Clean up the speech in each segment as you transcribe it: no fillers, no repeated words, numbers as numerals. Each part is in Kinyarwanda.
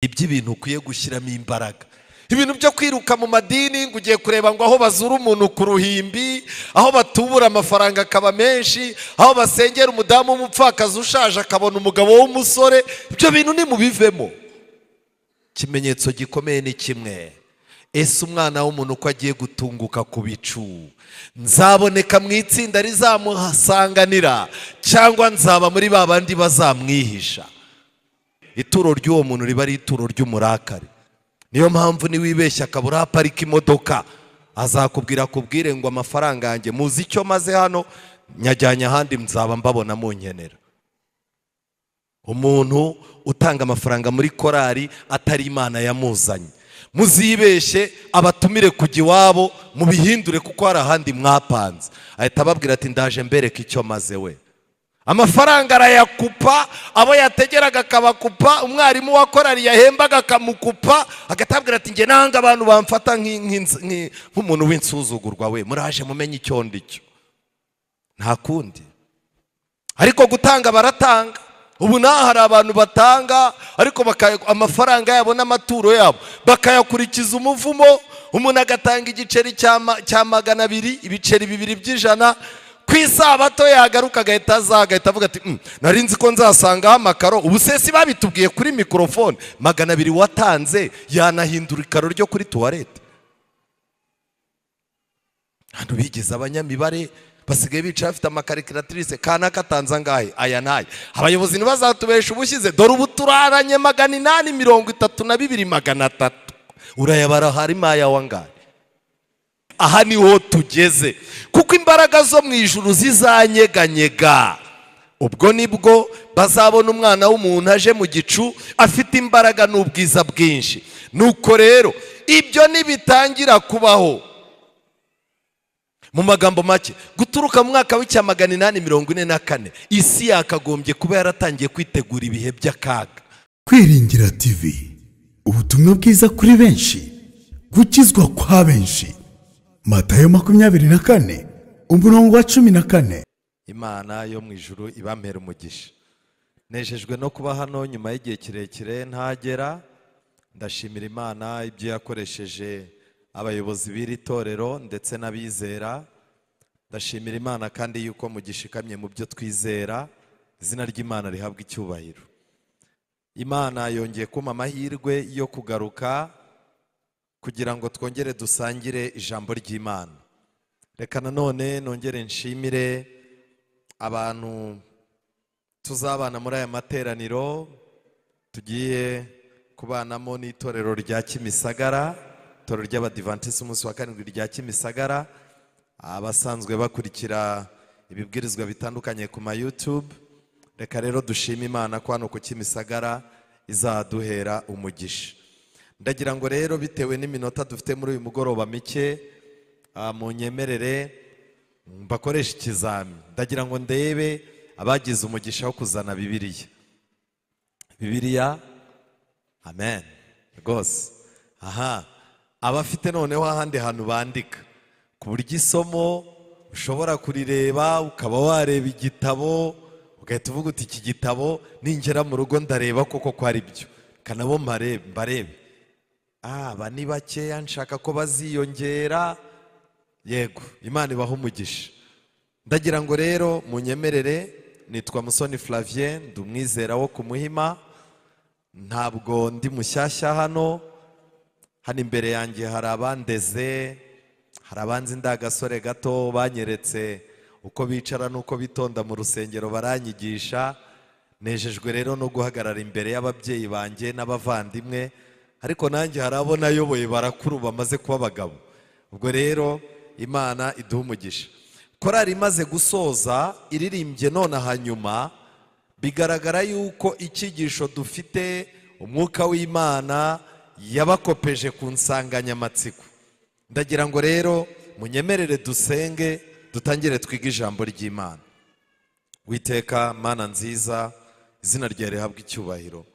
iby'ibintu ukwiye gushyiramo imbaraga. Ibintu byo kwiruka mu madini ngo ugiye kureba ngo aho bazura umuntu ku ruhimbi, aho batubura amafaranga akaba menshi, aho basengera umudamu w'umupfakazi ushaje akabona umugabo w'umusore, ibyo bintu ni mubivemo. Ikimenyetso gikomeye ni kimwe: ese umwana w'umuntu uko agiye gutunguka ku bicu, nzaboneka mu itsinda rizamuhasanganira cyangwa nzaba muri ba bandi bazamwihisha? Ituro ry'uwo muntu riba ari ituro ry'umurakari. Niyo mpamvu niwibeshya akabura parika imodoka, azakubwira kubwire ngo amafaranga yanjye muzi icyo maze hano, nyajyanye ahandi nzaba mbabona munkenera. Umuntu utanga amafaranga muri korari atari Imana yamuzanye, muzibeshye abatumire kujya iwabo mubihindure kuko hari ahandi mwapanze. Ahita ababwira ati ndaje mbereka icyo maze we. Amafaranga arayakupa, abo yategeraga akabakupa, umwarimu wa korari yahembaga akamukupa, agatabwira ati nge nanga abantu bamfata nk'umuntu w'insuzugurwa we, muraje mumenye icyo ndicyo. Nta kundi. Ariko gutanga baratanga. Ubu naho hari abantu batanga ariko amafaranga yabo n'amaturo yabo bakayakurikiza umuvumo. Umuntu agatanga igiceri cya 200, ibiceri 2 by'ijana, ku isabato yagaruka agahita avuga ati nari nzi ko nzasangaho amakaro. Ubu se si babitubwiye kuri mikrofone 200 watanze yanahindura ikaro ryo kuri tuwarete? Hano bigeze abanyamibare basigaye bicara bafite amakarikiratirise, kana katanze angahe aya naye. Abayobozi ntibazatubesha ubushyize, dore ubu turaranye 832,300. Urayabara harimo aya wangahe? Aha niho tugeze, kuko imbaraga zo mu ijuru zizanyeganyega. Ubwo nibwo bazabona umwana w'umuntu aje mu gicu afite imbaraga n'ubwiza bwinshi. Nuko rero ibyo nibitangira kubaho, mu magambo make, guturuka mu mwaka w'844 isi yakagombye kuba yaratangiye kwitegura ibihe by'akaga. Kwiringira TV, ubutumwa bwiza kuri benshi, gukizwa kwa benshi. Matayo 24 umurongo wa 14. Imana yo mu ijuru ibampera umugisha. Nejejwe no kuba hano nyuma y'igihe kirekire ntagera. Ndashimira Imana ibyo yakoresheje abayobozi b'iri torero ndetse n'abizera. Ndashimira Imana kandi yuko mugishikamye mu byo twizera. Izina ry'Imana rihabwa icyubahiro. Imana yongeye kumpa amahirwe yo kugaruka kugira ngo twongere dusangire ijambo ry'Imana. Reka nanone nongere nshimire abantu tuzabana muri aya materaniro tugiye kubanamo n'itorero rya Kimisagara, itorero ry'Abadivantisi umunsi wa 7 rya Kimisagara, abasanzwe bakurikira ibibwirizwa bitandukanye ku ma YouTube. Reka rero dushime Imana ko hano ku Kimisagara izaduhera umugisha. Ndagira ngo rero bitewe n'iminota dufite muri uyu mugoroba mike, mu nyemerere bakoresha ikizami. Ndagira ngo ndebe abagize umugisha wo kuzana Bibiliya. Amen. Rwose. Aha. Abafite noneho ahandi hantu bandika, ku buryo isomo ushobora kurireba ukaba wareba igitabo ugahita uvuga uti iki gitabo ningera mu rugo ndareba koko ko ari byo, kanabo mbarebe. Aba ni bakeya nshaka ko baziyongera. Yego, Imana ibaha umugisha. Ndagira ngo rero munyemerere, nitwa Musoni Flavien, ndumwizera wo ku Muhima. Ntabwo ndi mushyashya hano. Hano imbere yanjye hari abandeze, hari abanzi ndagasore gato banyeretse uko bicara n'uko bitonda mu rusengero baranyigisha. Nejejwe rero no guhagarara imbere y'ababyeyi banjye n'abavandimwe, ariko nanjye hari abo nayoboye barakuru bamaze kuba abagabo. Ubwo rero Imana iduha umugisha. Korari imaze gusoza iririmbye none hanyuma bigaragara yuko icyigisho dufite umwuka w'Imana yabakopeje ku nsanganyamatsiko. Ndagira ngo rero munyemerere dusenge dutangire twiga ijambo ry'Imana. Witeka Mana nziza, izina ryawe rihabwa icyubahiro.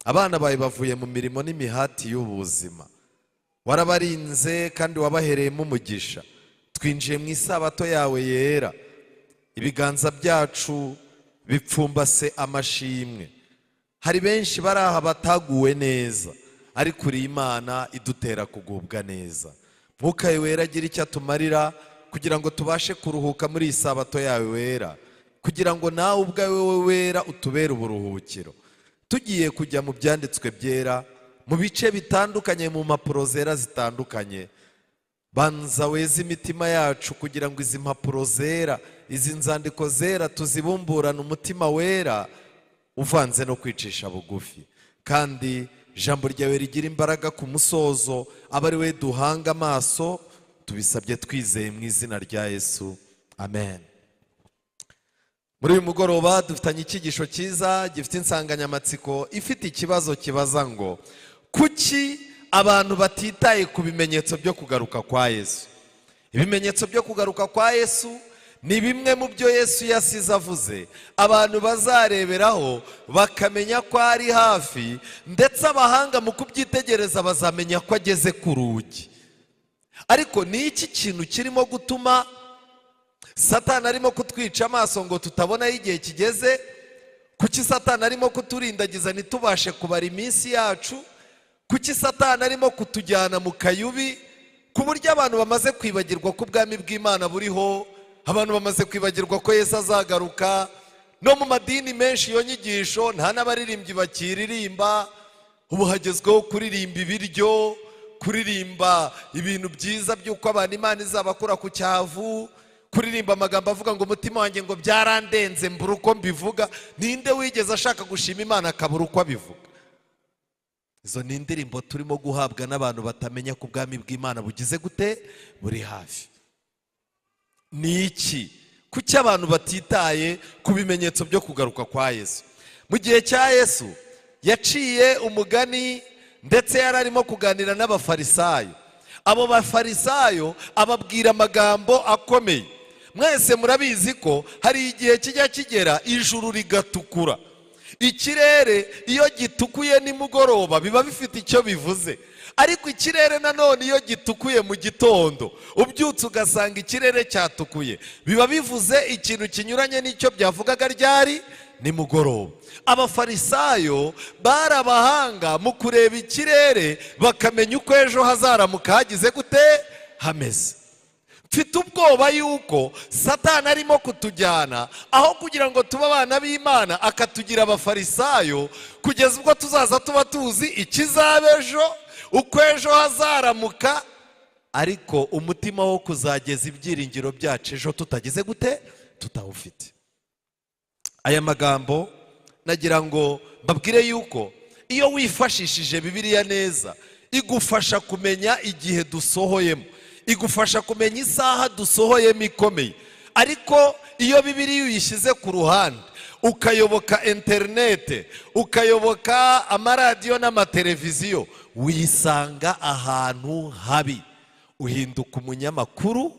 Abana bawe bavuye mu mirimo n'imihati y'ubuzima, warabarinze kandi wabahereyemo umugisha. Twinjiye mu isabato yawe yera, ibiganza byacu bipfumbase amashimwe. hari benshi bari aha bataguwe neza, ariko uri Imana idutera kugubwa neza. Mwuka wera agira icyo atumarira kugira ngo tubashe kuruhuka muri iyi sabato yawe wera, kugira ngo nawe ubwawe wera utubere uburuhukiro. Tugiye kujya mu byanditswe byera mu bice bitandukanye, mu mpapuro zera zitandukanye. Banza weze imitima yacu kugira ngo izi mpapuro zera, izi nzandiko zera tuzibumburane umutima wera uvanze no kwicisha bugufi. Kandi ijambo ryawe rigira imbaraga ku musozo, aba ari we duhanga amaso. Tubisabye twizeye mu izina rya Yesu, amen. Muri uyu mugoroba dufitanye icyigisho cyiza gifite insanganyamatsiko ifite ikibazo kibaza ngo kuki abantu batitaye ku bimenyetso byo kugaruka kwa Yesu. Ibimenyetso byo kugaruka kwa Yesu ni bimwe mu byo Yesu yasize avuze abantu bazareberaho bakamenya ko ari hafi, ndetse abahanga mu kubyitegereza bazamenya ko ageze ku rugi. Ariko ni iki kintu kirimo gutuma Satani arimo kutwica amaso ngo tutabona igihe kigeze? Kuki Satani arimo kuturindagiza ntitubashe kubara iminsi yacu? Kuki Satani arimo kutujyana mu kayubi ku buryo abantu bamaze kwibagirwa ko ubwami bw'Imana buriho, abantu bamaze kwibagirwa ko Yesu azagaruka? No mu madini menshi iyo nyigisho nta n'abaririmbyi bakiririmba. Ubu hagezweho kuririmba ibiryo, kuririmba ibintu byiza by'uko abantu Imana izabakura ku cyavu, kuririmba amagambo avuga ngo umutima wanjye ngo byarandenze mbura uko mbivuga. Ninde wigeze ashaka gushima Imana akabura uko abivuga? Izo ni indirimbo turimo guhabwa n'abantu batamenya ko ubwami bw'Imana bugize gute? Buri hafi. Ni iki? Kuki abantu batitaye ku bimenyetso byo kugaruka kwa Yesu? Mu gihe cya Yesu yaciye umugani, ndetse yari arimo kuganira n'abafarisayo. Abo bafarisayo ababwira amagambo akomeye. Mwese murabizi ko hari igihe kijya kigera ijuru rigatukura. Ikirere iyo gitukuye nimugoroba biba bifite icyo bivuze, ariko ikirere nanone iyo gitukuye mu gitondo ubyutse ugasanga ikirere cyatukuye, biba bivuze ikintu kinyuranye n'icyo byavugaga ryari nimugoroba. Abafarisayo bari abahanga mu kureba ikirere bakamenya uko ejo hazaramuka hagize gute hameze. Mfite ubwoba yuko Satani arimo kutujyana aho kugira ngo tube abana b'Imana akatugira abafarisayo, kugeza ubwo tuzaza tuba tuzi ikizaba ejo, uko ejo hazaramuka, ariko umutima wo kuzageza ibyiringiro byacu ejo tutagize gute tutawufite. Aya magambo nagira ngo mbabwire yuko iyo wifashishije Bibiliya neza igufasha kumenya igihe dusohoyemo, igufasha kumenya isaha dusohoyemo ikomeye. Ariko iyo Bibiliya uyishyize ku ruhande ukayoboka interinete, ukayoboka amaradiyo n'amateleviziyo, wisanga ahantu habi. Uhinduka umunyamakuru,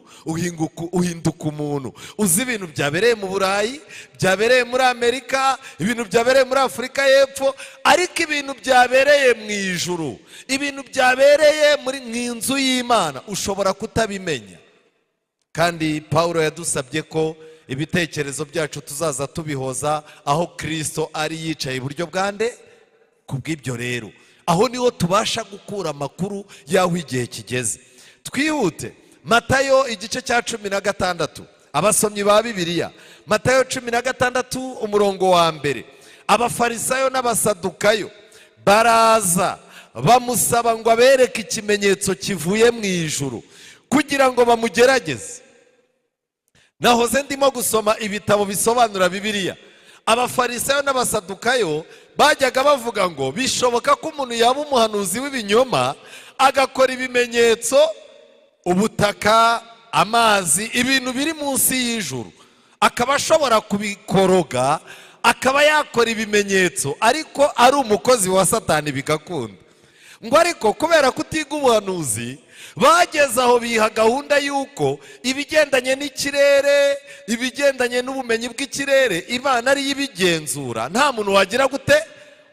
uhinduka umuntu uzi ibintu byabereye mu Burayi, byabereye muri Amerika, ibintu byabereye muri Afurika y'Epfo, ariko ibintu byabereye mu ijuru, ibintu byabereye muri nzu y'Imana ushobora kutabimenya. Kandi Paulo yadusabye ko ibitekerezo byacu tuzaza tubihoza aho Kristo ari yicaye iburyo bwande. Kubw'ibyo rero aho niho tubasha gukura amakuru y'aho igihe kigeze. Twihute Matayo igice cya 16, abasomyi ba Bibiliya, Matayo 16 umurongo wa mbere. Abafarisayo n'abasadukayo baraza bamusaba ngo abereke ikimenyetso kivuye mu ijuru kugira ngo bamugerageze. Nahoze ndimo gusoma ibitabo bisobanura Bibiliya. Abafarisayo n'abasadukayo bajyaga bavuga ngo bishoboka ko umuntu yaba umuhanuzi w'ibinyoma agakora ibimenyetso, ubutaka, amazi, ibintu biri munsi y'ijuru, akaba ashobora kubikoroga, akaba yakora ibimenyetso, ariko ari umukozi wa Satani bigakunda. Ngo ariko kubera kutiga ubuhanuzi bageze aho biha gahunda yuko ibigendanye n'ikirere, ibigendanye n'ubumenyi bw'ikirere Imana ari ibigenzura, nta muntu wagira gute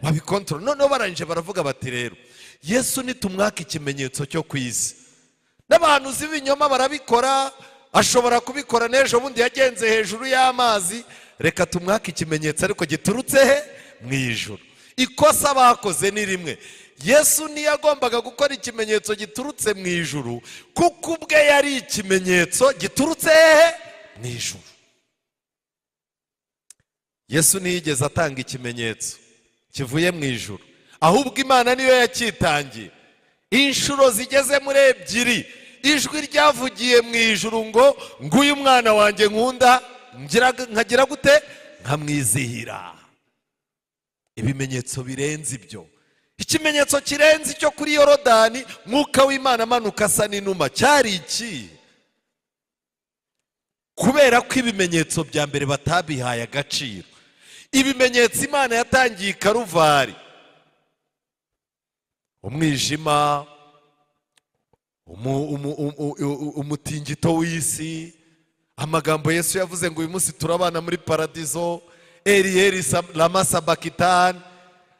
wabikontrola. Noneho barangije baravuga bati rero Yesu nitumwaka ikimenyetso cyo kwisi. N'abahanuzi b'ibinyoma barabikora, ashobora kubikora n'ejo bundi yagenze hejuru y'amazi, reka tumwaka ikimenyetso ariko giturutse he mu ijuru. ikosa bakoze ni rimwe. Yesu ntiyagombaga gukora ikimenyetso giturutse mu ijuru, kuko ubwe yari ikimenyetso giturutse hehe? Mu ijuru. Yesu ntiyigeze atanga ikimenyetso kivuye mu ijuru, ahubwo Imana niyo yakitangiye. Inshuro zigeze muri 2 ijwi ryavugiye mu ijuru ngo nguyu mwana wanjye nkunda, nkagira gute? Nkamwizihira. Ibimenyetso birenze ibyo. Ikimenyetso kirenze icyo kuri Yorodani, Mwuka w'Imana amanuka asa n'inuma, cyari iki? Kubera ko ibimenyetso bya mbere batabihaye agaciro. Ibimenyetso Imana yatangiye i Karuvari, umwijima, umutingito w'isi, amagambo Yesu yavuze ngo uyu munsi turabana muri paradizo, Eli lama sabakitani,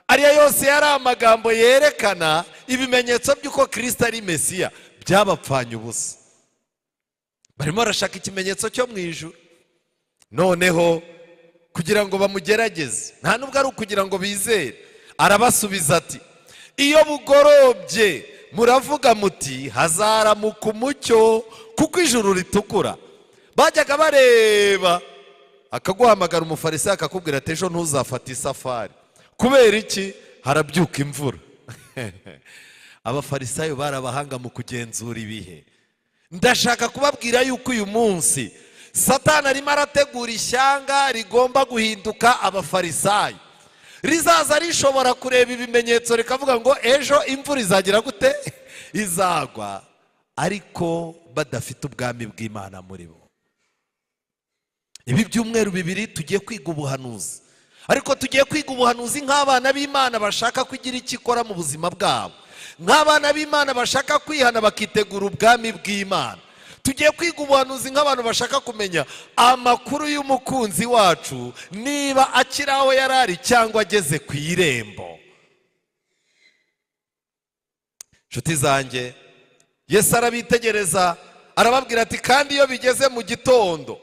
ariya yose yari amagambo yerekana ibimenyetso by'uko Kristo ari Mesiya. Byabapfanye ubusa. Barimo barashaka ikimenyetso cyo mu ijuru, noneho kugira ngo bamugerageze, nta nubwo ari ukugira ngo bizere. Arabasubiza ati, iyo bugorobye muravuga muti hazaramuka umucyo, kuko ijuru ritukura. Bajyaga bareba, akaguhamagara umufarisayo akakubwira ati ejo ntuzafata isafari. Kubera iki? Harabyuka imvura. Abafarisayo barabahanga mu kugenzura ibihe. Ndashaka kubabwira yuko uyu munsi Satani arimo arategura ishyanga rigomba guhinduka abafarisayo. Rizaza rishobora kureba ibimenyetso rikavuga ngo ejo imvura izagira gute? Izagwa, ariko badafite ubwami bw'Imana muri bo. Ibi byumweru 2 tugiye kwiga ubuhanuzi, ariko tugiye kwiga ubuhanuzi nk'abana b'Imana bashaka kugira icyo ikora mu buzima bwabo, nk'abana b'Imana bashaka kwihana bakitegura ubwami bw'Imana. Tugiye kwiga ubuhanuzi nk'abantu bashaka kumenya amakuru y'umukunzi wacu, niba akiri aho yarari cyangwa ageze ku irembo. Nshuti zanjye, Yesu arabitegereza arababwira ati, kandi iyo bigeze mu gitondo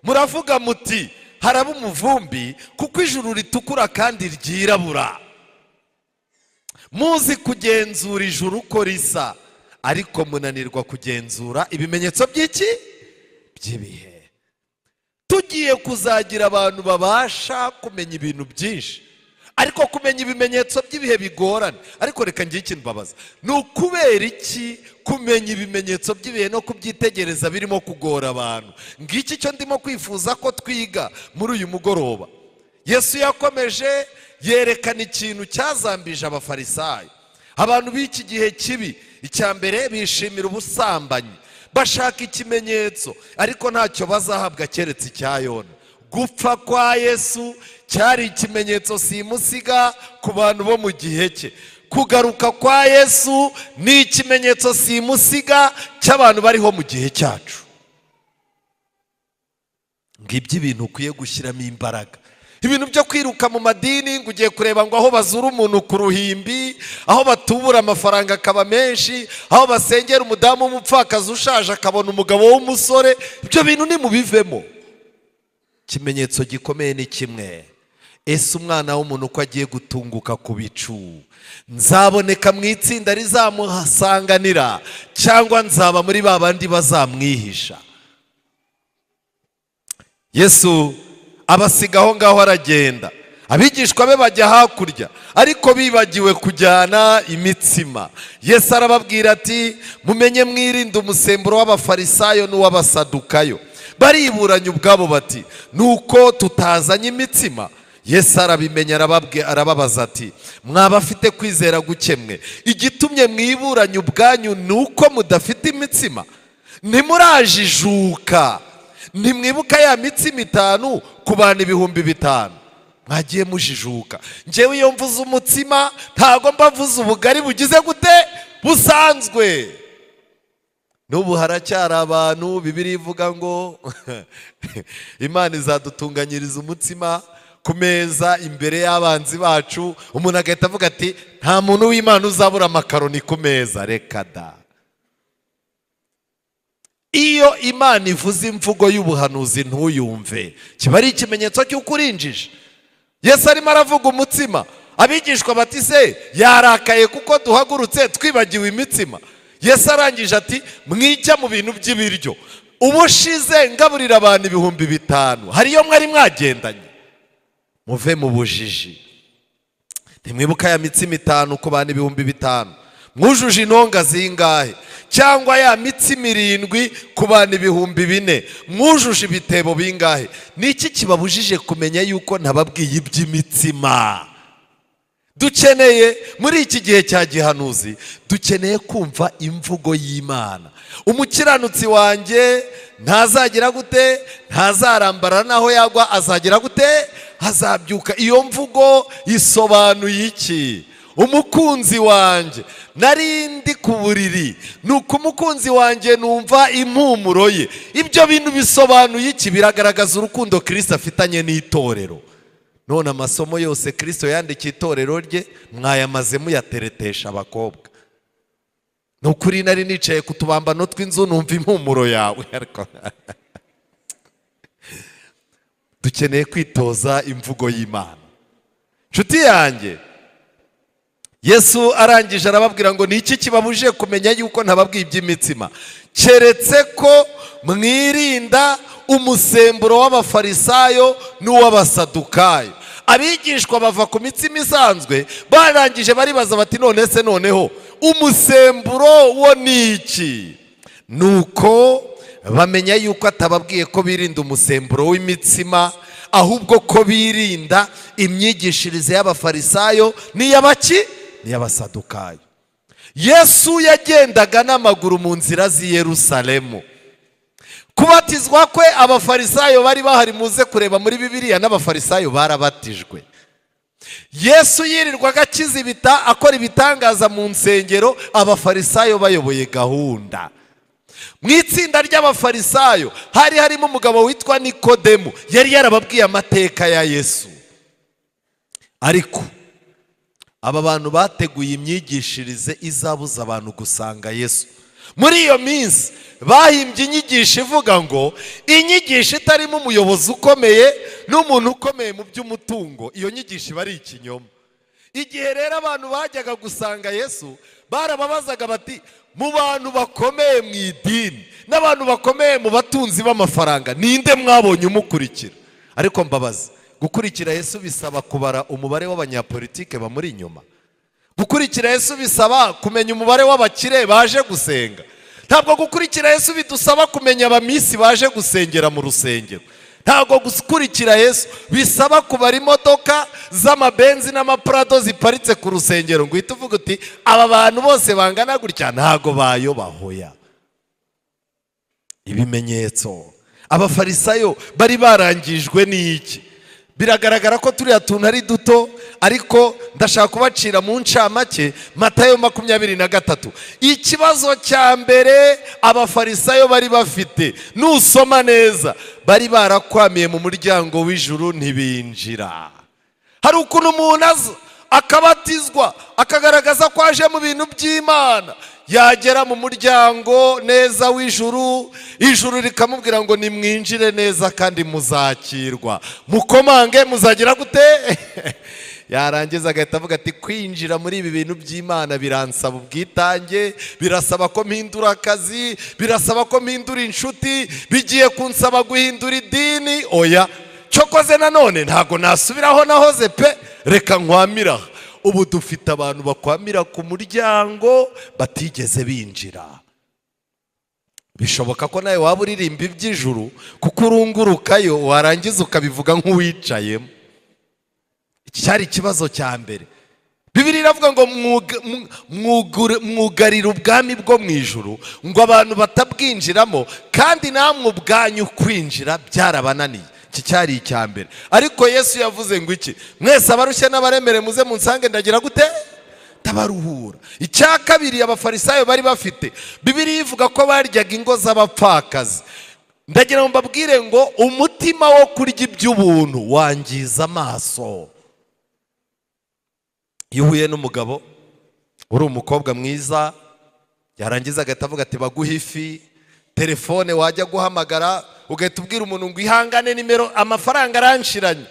muravuga muti haraba umuvumbi, kuko ijuru ritukura kandi ryirabura. Muzi kugenzura ijuru uko risa, ariko munanirwa kugenzura ibimenyetso by'iki? By'ibihe. Tugiye kuzagira abantu babasha kumenya ibintu byinshi, ariko kumenya ibimenyetso by'ibihe bigorana. Ariko reka ngiye ikintu babaza, ni ukubera iki kumenya ibimenyetso by'ibihe no kubyitegereza birimo kugora abantu? Ngiki cyo ndimo kwifuza ko twiga muri uyu mugoroba. Yesu yakomeje yerekana ikintu cyazambije abafarisayo. Abantu b'iki gihe kibi, icya mbere bishimira ubusambanyi, bashaka ikimenyetso, ariko ntacyo bazahabwa keretse icya Yona. Gupfa kwa Yesu cyari ikimenyetso simusiga ku bantu bo mu gihe cye. Kugaruka kwa Yesu ni ikimenyetso simusiga cy'abantu bariho mu gihe cyacu. Ngibyo ibintu ukwiye gushyiramo imbaraga. Ibintu byo kwiruka mu madini ngo ugiye kureba ngo aho bazura umuntu ku ruhimbi, aho batubura amafaranga akaba menshi, aho basengera umudamu w'umupfakazi ushaje akabona umugabo w'umusore, ibyo bintu ni mubivemo. Ikimenyetso gikomeye ni kimwe, ese umwana w'umuntu ko agiye gutunguka ku bicu, nzaboneka mu itsinda rizamuhasanganira cyangwa nzaba muri babandi bazamwihisha? Yesu abasiga aho ngaho aragenda, abigishwa be bajya hakurya, ariko bibagiwe kujyana imitsima. Yesu arababwira ati, mumenye mwirinde umusemburo w'abafarisayo n'uw'abasadukayo. Bariburanye ubwabo bati, nuko tutazanye imitsima? Yesu arabimenya arababaza ati, mwabafite kwizera gukemwe, igitumye mwiburanye ubwanyu nuko mudafite imitsima? Ntimurajijuka? Ntimwibuka ya mitsima 5 ku bantu 5,000? Mwagiye mujijuka. Njyewe iyo mvuze umutsima ntago mbavuze ubugari bugize gute? Busanzwe. N'ubu haracyari abantu Bibiliya ivuga ngo Imana izadutunganyiriza umutsima ku meza imbere y'abanzi bacu. Umuntu agahita avuga ati, nta muntu w'Imana uzabura amakaroni ku meza. Reka da. Iyo Imana ivuze imvugo y'ubuhanuzi ntuyumve, kiba ari ikimenyetso cy'uko urinjije. Yesu arimo aravuga umutsima, abigishwa bati se yarakaye kuko duhagurutse twibagiwe imitsima? Yesu arangije ati mwijya mu bintu by'ibiryo. Ubushize ngaburira abantu 5,000, hariyo mwari mwagendanye, muve mu bujiji. Ntimwibuka ya mitsima 5 ku bantu 5,000, mwujuje intonga zingahe? Cyangwa ya mitsima 7 ku bantu 4,000, mwujuje ibitebo bingahe? Niki kibabujije kumenya yuko ntababwiye iby'imitsima? Dukeneye muri iki gihe cya gihanuzi, dukeneye kumva imvugo y'Imana. Umukiranutsi wanjye ntazagira gute? Ntazarambara naho yagwa, azagira gute? Hazabyuka. Iyo mvugo isobanuye iki? Umukunzi wanjye narindi ku buriri, nuko umukunzi wanjye numva impumuro ye. Ibyo bintu bisobanuye iki? Biragaragaza urukundo Kristo afitanye n'itorero. None amasomo yose Kristo yandikiye itorero rye mwayamaze muyateretesha abakobwa. Nukuri nari nicaye ku tubambano tw'inzu numva impumuro yawe. Dukeneye kwitoza imvugo y'Imana. Nshuti yanjye, Yesu arangije arababwira ngo niki kibabujije kumenya yuko ntababwiye iby'imitsima? Keretse ko mwirinda umusemburo w'abafarisayo n'uw'abasadukayo. Abigishwa bava ku mitsima isanzwe, barangije baribaza bati none se noneho umusemburo wo niki? Nuko bamenya yuko atababwiye ko birinda umusemburo w'imitsima, ahubwo ko birinda imyigishirize y'abafarisayo n'iy'abaki? N'iy'abasadukayo. Yesu yagendaga n'amaguru mu nzira z'i Yerusalemu. Kubatizwa kwe abafarisayo bari bahari, muze kureba muri Bibiliya, n'abafarisayo barabatijwe. Yesu yirirwaga akizibita akora ibitangaza mu nsengero, abafarisayo bayoboye gahunda. Mu itsinda ry'abafarisayo hari harimo umugabo witwa Nikodemu, yari yarababwiye amateka ya Yesu. Ariko aba bantu bateguye imyigishirize izabuza abantu gusanga Yesu. Muri iyo minsi bahimbye inyigisho ivuga ngo inyigisho itarimo umuyobozi ukomeye n'umuntu ukomeye mu by'umutungo, iyo nyigisho iba ari ikinyoma. Igihe rero abantu bajyaga gusanga Yesu, barababazaga bati mu bantu bakomeye mu idini n'abantu bakomeye mu batunzi b'amafaranga, ninde mwabonye umukurikira? Ariko mbabaza, gukurikira Yesu bisaba kubara umubare w'abanyapolitike bamuri inyuma. Gukurikira Yesu bisaba kumenya umubare w'abakire baje gusenga. Ntabwo gukurikira Yesu bidusaba kumenya abamisi baje gusengera mu rusengero. Ntabwo gukurikira Yesu bisaba kubara imodoka z'amabenzi n'amaprado ziparitse ku rusengero ngo uhite uvuga uti aba bantu bose bangana gutya. Ntabwo bayobahoya. Ibimenyetso abafarisayo bari barangijwe n'iki? Biragaragara ko turiya tuntu ari duto, ariko ndashaka kubacira mu ncamake. Matayo 23. Ikibazo cya mbere abafarisayo bari bafite, nusoma neza, bari barakwamiye mu muryango w'ijuru ntibinjira. Hari ukuntu umuntu aza akabatizwa akagaragaza ko aje mu bintu by'Imana, yagera mu muryango neza w'ijuru, ijuru rikamubwira ngo nimwinjire neza kandi muzakirwa, mukomange muzagira gute? Yarangiza agahita avuga ati kwinjira muri ibi bintu by'Imana biransaba ubwitange, birasaba ko mpindura akazi, birasaba ko mpindura inshuti, bigiye kunsaba guhindura idini. Oya, cyokoze nanone ntago nasubiraho nahoze pe, reka nkwamira. Ubu dufite abantu bakwamira ku muryango batigeze binjira. Bishoboka ko nawe waba uririmba iby'ijuru kuko urungurukayo, warangiza ukabivuga nk'uwicayemo. Iki cyari ikibazo cya mbere. Bibiliya iravuga ngo mwugarira ubwami bwo mu ijuru, ngo abantu batabwinjiramo, kandi namwe ubwanyu kwinjira byarabananiye. Iki cyari icya mbere. Ariko Yesu yavuze ngo iki? Mwese abarushye n'abaremere muze munsange ndagira gute? Tabaruhura. Icya kabiri abafarisayo bari bafite, Bibiliya ivuga ko baryaga ingo z'abapfakazi. Ndagira ngo mbabwire ngo umutima wo kurya iby'ubuntu wangiza amaso. Iyo uhuye n'umugabo uri umukobwa mwiza, yarangiza agahita avuga ati baguhe ifi, telefone wajya guhamagara ugahita ubwira umuntu ngo ihangane nimero amafaranga aranshiranye,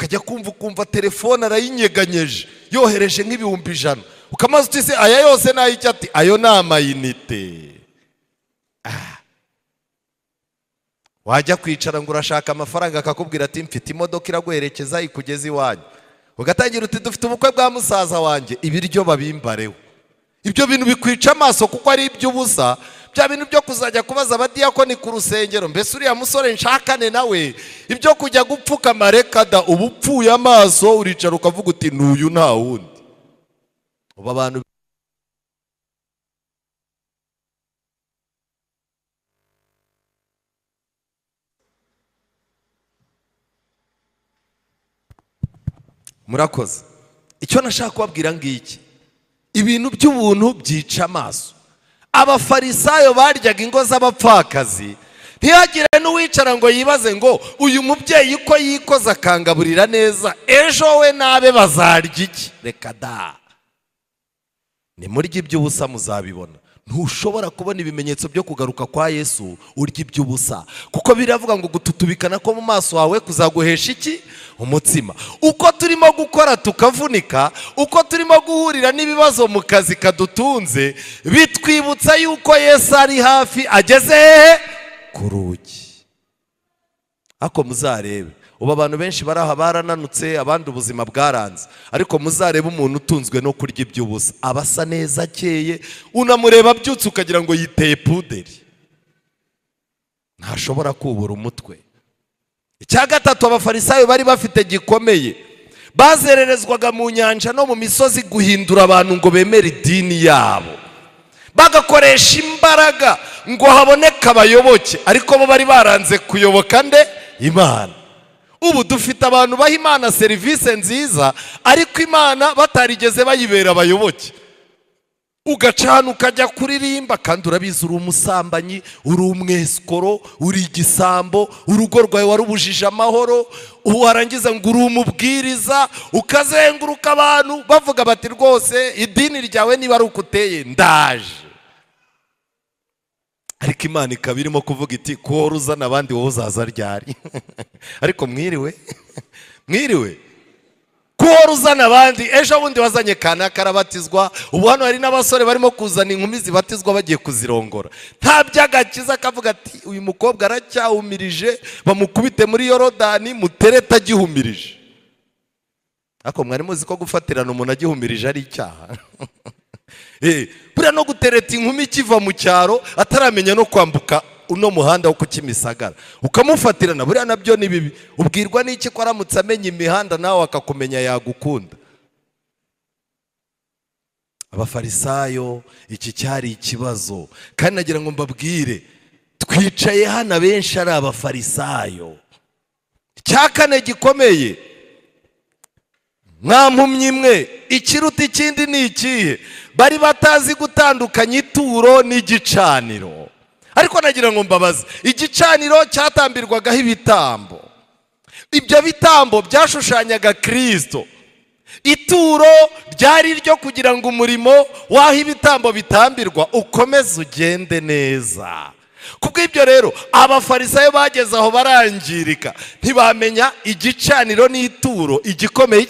ukajya kumva telefone arayinyeganyeje yohereje nk'ibihumbi 100, ukamaze uti se aya yose nayicyo, ati ayo ni amayinite. Wajya kwicara ngo urashaka amafaranga akakubwira ati mfite imodoka iraguherekeza ikugeza iwanyu, ugatangira uti dufite ubukwe bwa musaza wanjye, ibiryo babimbareho. Ibyo bintu bikwica amaso kuko ari iby'ubusa, bya bintu byo kuzajya kubaza abadiyakoni ku rusengero, mbese uriya musore nshakane nawe, ibyo kujya gupfukama reka da, uba upfuye amaso, uricara ukavuga uti n'uyu nta wundi. Ubu abantu murakoze. Icyo nashaka kubabwira ngiki, ibintu by'ubuntu byica amaso. Abafarisayo baryaga ingo z'abapfakazi, ntihagire n'uwicara ngo yibaze ngo uyu mubyeyi ko yikoza akangaburira neza, ejo we nabe bazarya iki? Reka da, nimurya iby'ubusa muzabibona. Ntushobora kubona ibimenyetso byo kugaruka kwa Yesu urya iby'ubusa, kuko biravuga ngo gututubikana ko mu maso wawe kuzaguhesha iki? Umutsima. Uko turimo gukora tukavunika, uko turimo guhurira n'ibibazo mu kazi kadutunze, bitwibutsa yuko Yesu ari hafi, ageze hehe? Ku rugi. Ako muzarebe, ubu abantu benshi baraha barananutse, abandi ubuzima bwaranze, ariko muzarebe umuntu utunzwe no kurya iby'ubusa, abasa neza akeye, unamureba byutse ukagira ngo yiteye puderi, ntashobora kubura umutwe. Icya gatatu abafarisayo bari bafite gikomeye, bazererezwaga mu nyanja no mu misozi guhindura abantu ngo bemere idini yabo, bagakoresha imbaraga ngo haboneke abayoboke, ariko bo bari baranze kuyoboka nde? Imana. Ubu dufite abantu baha Imana serivisi nziza, ariko Imana batarigeze bayibera abayoboke. Ugacana ukajya kuririmba, kandi urabizi uri umusambanyi, uri umwesikoro, uri igisambo, urugo rwawe warubujije amahoro, warangiza ngo uri umubwiriza, ukazenguruka abantu bavuga bati rwose idini ryawe niba ari uko uteye ndaje. Ariko Imana ikaba irimo kuvuga iti ko uzana abandi wowe uzaza ryari? Ariko mwiriwe mwiriwe, ko uzana abandi, ejo bundi wazanye kana karabatizwa, ubu hano hari n'abasore barimo kuzana inkumi zibatizwa bagiye kuzirongora, nta byagakiza, akavuga ati uyu mukobwa aracyahumirije, bamukubite muri Yorodani mutereta agihumirije. Ako mwari muzi ko gufatirana umuntu agihumirije ari icyaha? Buriya no gutereta inkumi kiva mu cyaro ataramenya no kwambuka uno muhanda wo ku Kimisagara, ukamufatirana, buriya nabyo ni bibi. Ubwirwa n'iki ko aramutse amenya imihanda nawe akakumenya yagukunda? Abafarisayo iki cyari ikibazo, kandi nagira ngo mbabwire, twicaye hano benshi ari abafarisayo. Icya kane gikomeye, mwampumye imwe, ikiruta ikindi ni ikihe? Bari batazi gutandukanya ituro n'igicaniro. Ariko nagira ngo mbabaze, igicaniro cyatambirwagaho ibitambo, ibyo bitambo byashushanyaga Kristo. Ituro ryari ryo kugira ngo umurimo waho ibitambo bitambirwa ukomeze ugende neza. Kubw'ibyo rero abafarisayo bageze aho barangirika, ntibamenya igicaniro n'ituro igikomeye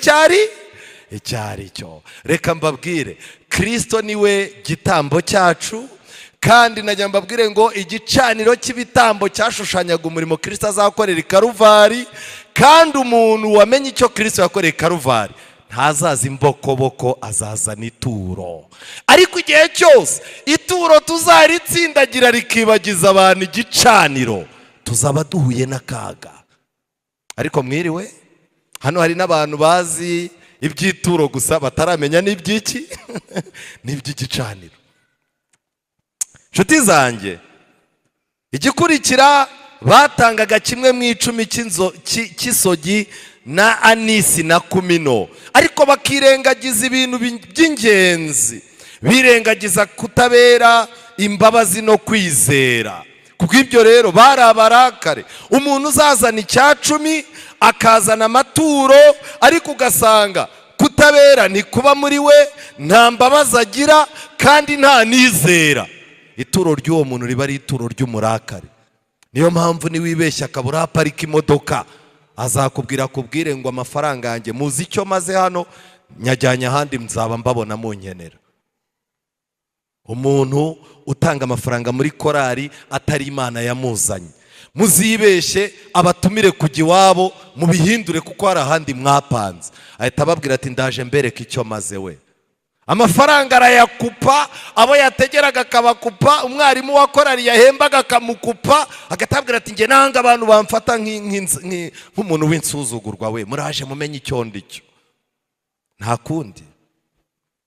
icyari cyo. Reka mbabwire, Kristo niwe gitambo cyacu, kandi najya mbabwire ngo igicaniro cy'ibitambo cyashushanyaga umurimo Kristo azakorera i Karuvari, kandi umuntu wamenye icyo Kristo yakoreye i Karuvari ntazaza imbokoboko, azazana ituro. Ariko igihe cyose ituro tuzaritsindagira rikibagiza abantu igicaniro, tuzaba duhuye n'akaga. Ariko mwiriwe, hano hari n'abantu bazi iby'ituro gusa bataramenya n'iby'iki n'iby'igicaniro. Nshuti zanjye, igikurikira batangaga 1/10 cy'isogi na anisi na kumino, ariko bakirengagiza ibintu by'ingenzi, birengagiza kutabera, imbabazi no kwizera. Kubw'ibyo rero bari abarakare. Umuntu uzazana 10 akazana amaturo, ariko ugasanga kutabera ni kuba muri we, nta mbabazi agira, kandi nta nizera. Ituro ry'uwo muntu riba ari ituro ry'umurakare. Niyo mpamvu niwibeshya akabura aparika imodoka azakubwira kubwire ngo amafaranga yanjye muzi icyo maze hano nyajyanye ahandi mzaba mbabona munkenera. Umuntu utanga amafaranga muri korari atari Imana yamuzanye, muzibeshe abatumire kujya iwabo mubihindure kuko hari ahandi mwapanze. Ahita ababwira ati ndaje mbereke icyo maze we. Amafaranga arayakupa, abo yategeraga akabakupa, umwarimu wa korari yahembaga akamukupa, agatabwira ati nge nanga abantu bamfata nk'umuntu w'insuzugurwa we, muraje mumenye icyo ndicyo. Nta kundi.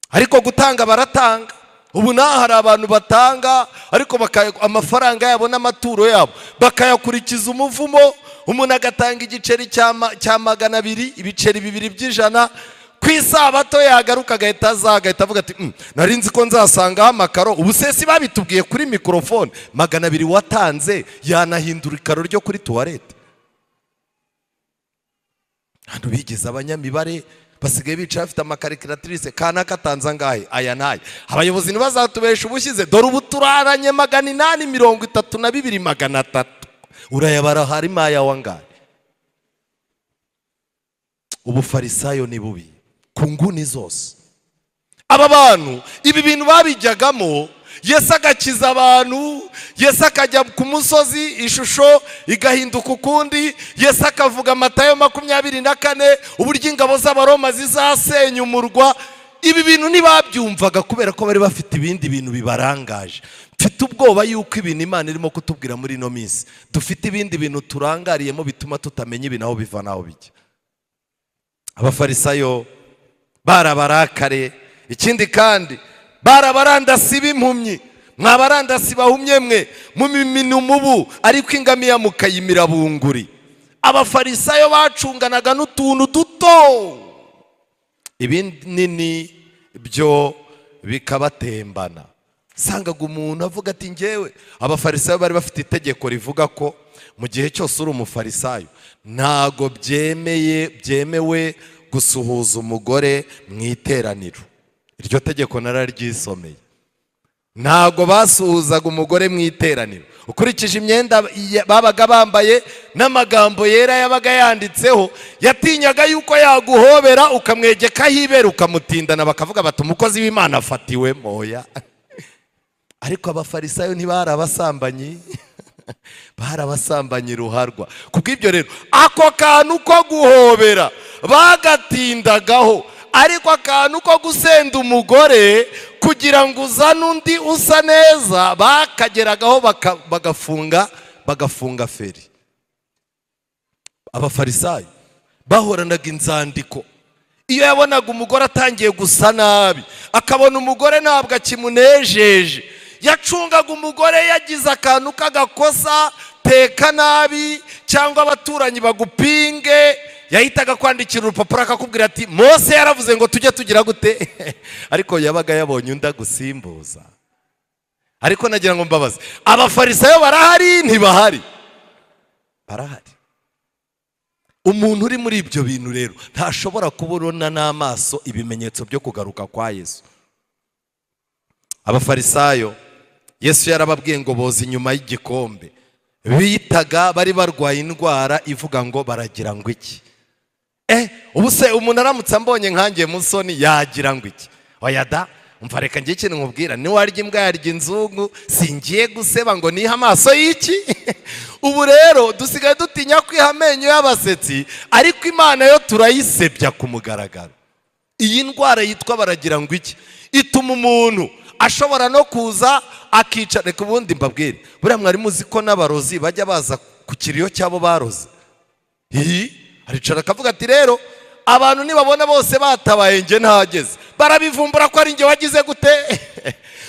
Ariko gutanga baratanga. Ubu naho hari abantu batanga ariko amafaranga yabo n'amaturo yabo bakayakurikiza umuvumo. Umuntu agatanga igiceri cya 200, ibiceri 2 by'ijana, ku isabato yagaruka agahita avuga ati nari nzi ko nzasangaho amakaro. Ubu se si babitubwiye kuri mikrofone 200 watanze yanahindura ikaro ryo kuri toilette. Hano bigize abanyamibare basigaye bicara afite amakarikiratirise kana katanza ngahe aya naye. Abayobozi ntibazatubesha ubushize dore ubu turaranye 832,300 urayabara harimo aya wangahe. Ubufarisayo ni bubi ku nguni zose. Aba bantu ibi bintu babijyagamo, Yesu agakiza abantu, Yesu akajya ku musozi ishusho igahinduka ukundi, Yesu akavuga Matayo 24 uburyo ingabo z'Abaroma zizasenya umurwa. Ibi bintu ntibabyumvaga kubera ko bari bafite ibindi bintu bibarangaje. Mfite ubwoba yuko ibintu Imana irimo kutubwira muri no minsi dufite ibindi bintu turangariyemo bituma tutamenya ibintu aho biva naho bijya. Abafarisayo barabarakare, ikindi kandi barabarandasi b'impumyi. Mwabarandasi bahumye mwe mumimina umubu ariko ingamiya mukayimira bunguri. Abafarisayo bacunganaga n'utuntu duto, ibinini byo bikabatembana. Sangaga umuntu avuga ati ngewe. Abafarisayo bari bafite itegeko rivuga ko mu gihe cyose uri umufarisayo ntago byemewe gusuhuza umugore mu iteraniro. Iryo tegeko nararyisomeye. Ntago basuhuzaga umugore mu iteraniro. Ukurikije imyenda babaga bambaye n'amagambo yera yabaga yanditseho, yatinyaga yuko yaguhobera ukamwegeka hibera ukamutindana bakavuga bati umukozi w'Imana afatiwe moya. Ariko abafarisayo ntibari abasambanyi, bari abasambanyi ruharwa. Kubw'ibyo rero ako kantu ko guhobera bagatindagaho, ariko akantu ko gusenda umugore kugira ngo uzane undi usa neza bakageragaho bagafunga feri. Abafarisayo bahoranaga inzandiko. Iyo yabonaga umugore atangiye gusa nabi, akabona umugore ntabwo akimunejeje, yacungaga umugore yagize akantu k'agakosa, teka nabi cyangwa abaturanyi bagupinge, yahitaga kwandikira urupapuro akakubwira ati Mose yaravuze ngo tujye tugira gute. Ariko yabaga yabonye undi agusimbuza. Ariko nagira ngo mbabaze, abafarisayo barahari ntibahari? Barahari. Umuntu uri muri ibyo bintu rero ntashobora kubona n'amaso ibimenyetso byo kugaruka kwa Yesu. Abafarisayo Yesu yarababwiye ngo boza inyuma y'igikombe. Bitaga bari barwaye indwara ivuga ngo baragira ngo iki. Ubu se umuntu aramutse ambonye nkangiye musoni yagira ngo iki? Oya da, umva reka ngiye ikintu nkubwira, ni warya imbwa yarya inzungu, singiye guseba ngo niha amaso y'iki. Ubu rero dusigaye dutinya kwiha amenyo y'abasetsi, ariko Imana yo turayisebya ku mugaragaro. Iyi ndwara yitwa baragira ngo iki ituma umuntu ashobora no kuza akicara. Reka ubundi mbabwire, buriya mwari muzi ko n'abarozi bajya baza ku kiriyo cyabo baroze. Aricara akavuga ati rero abantu nibabona bose batabaye nge ntageze, barabivumbura ko ari nge wagize gute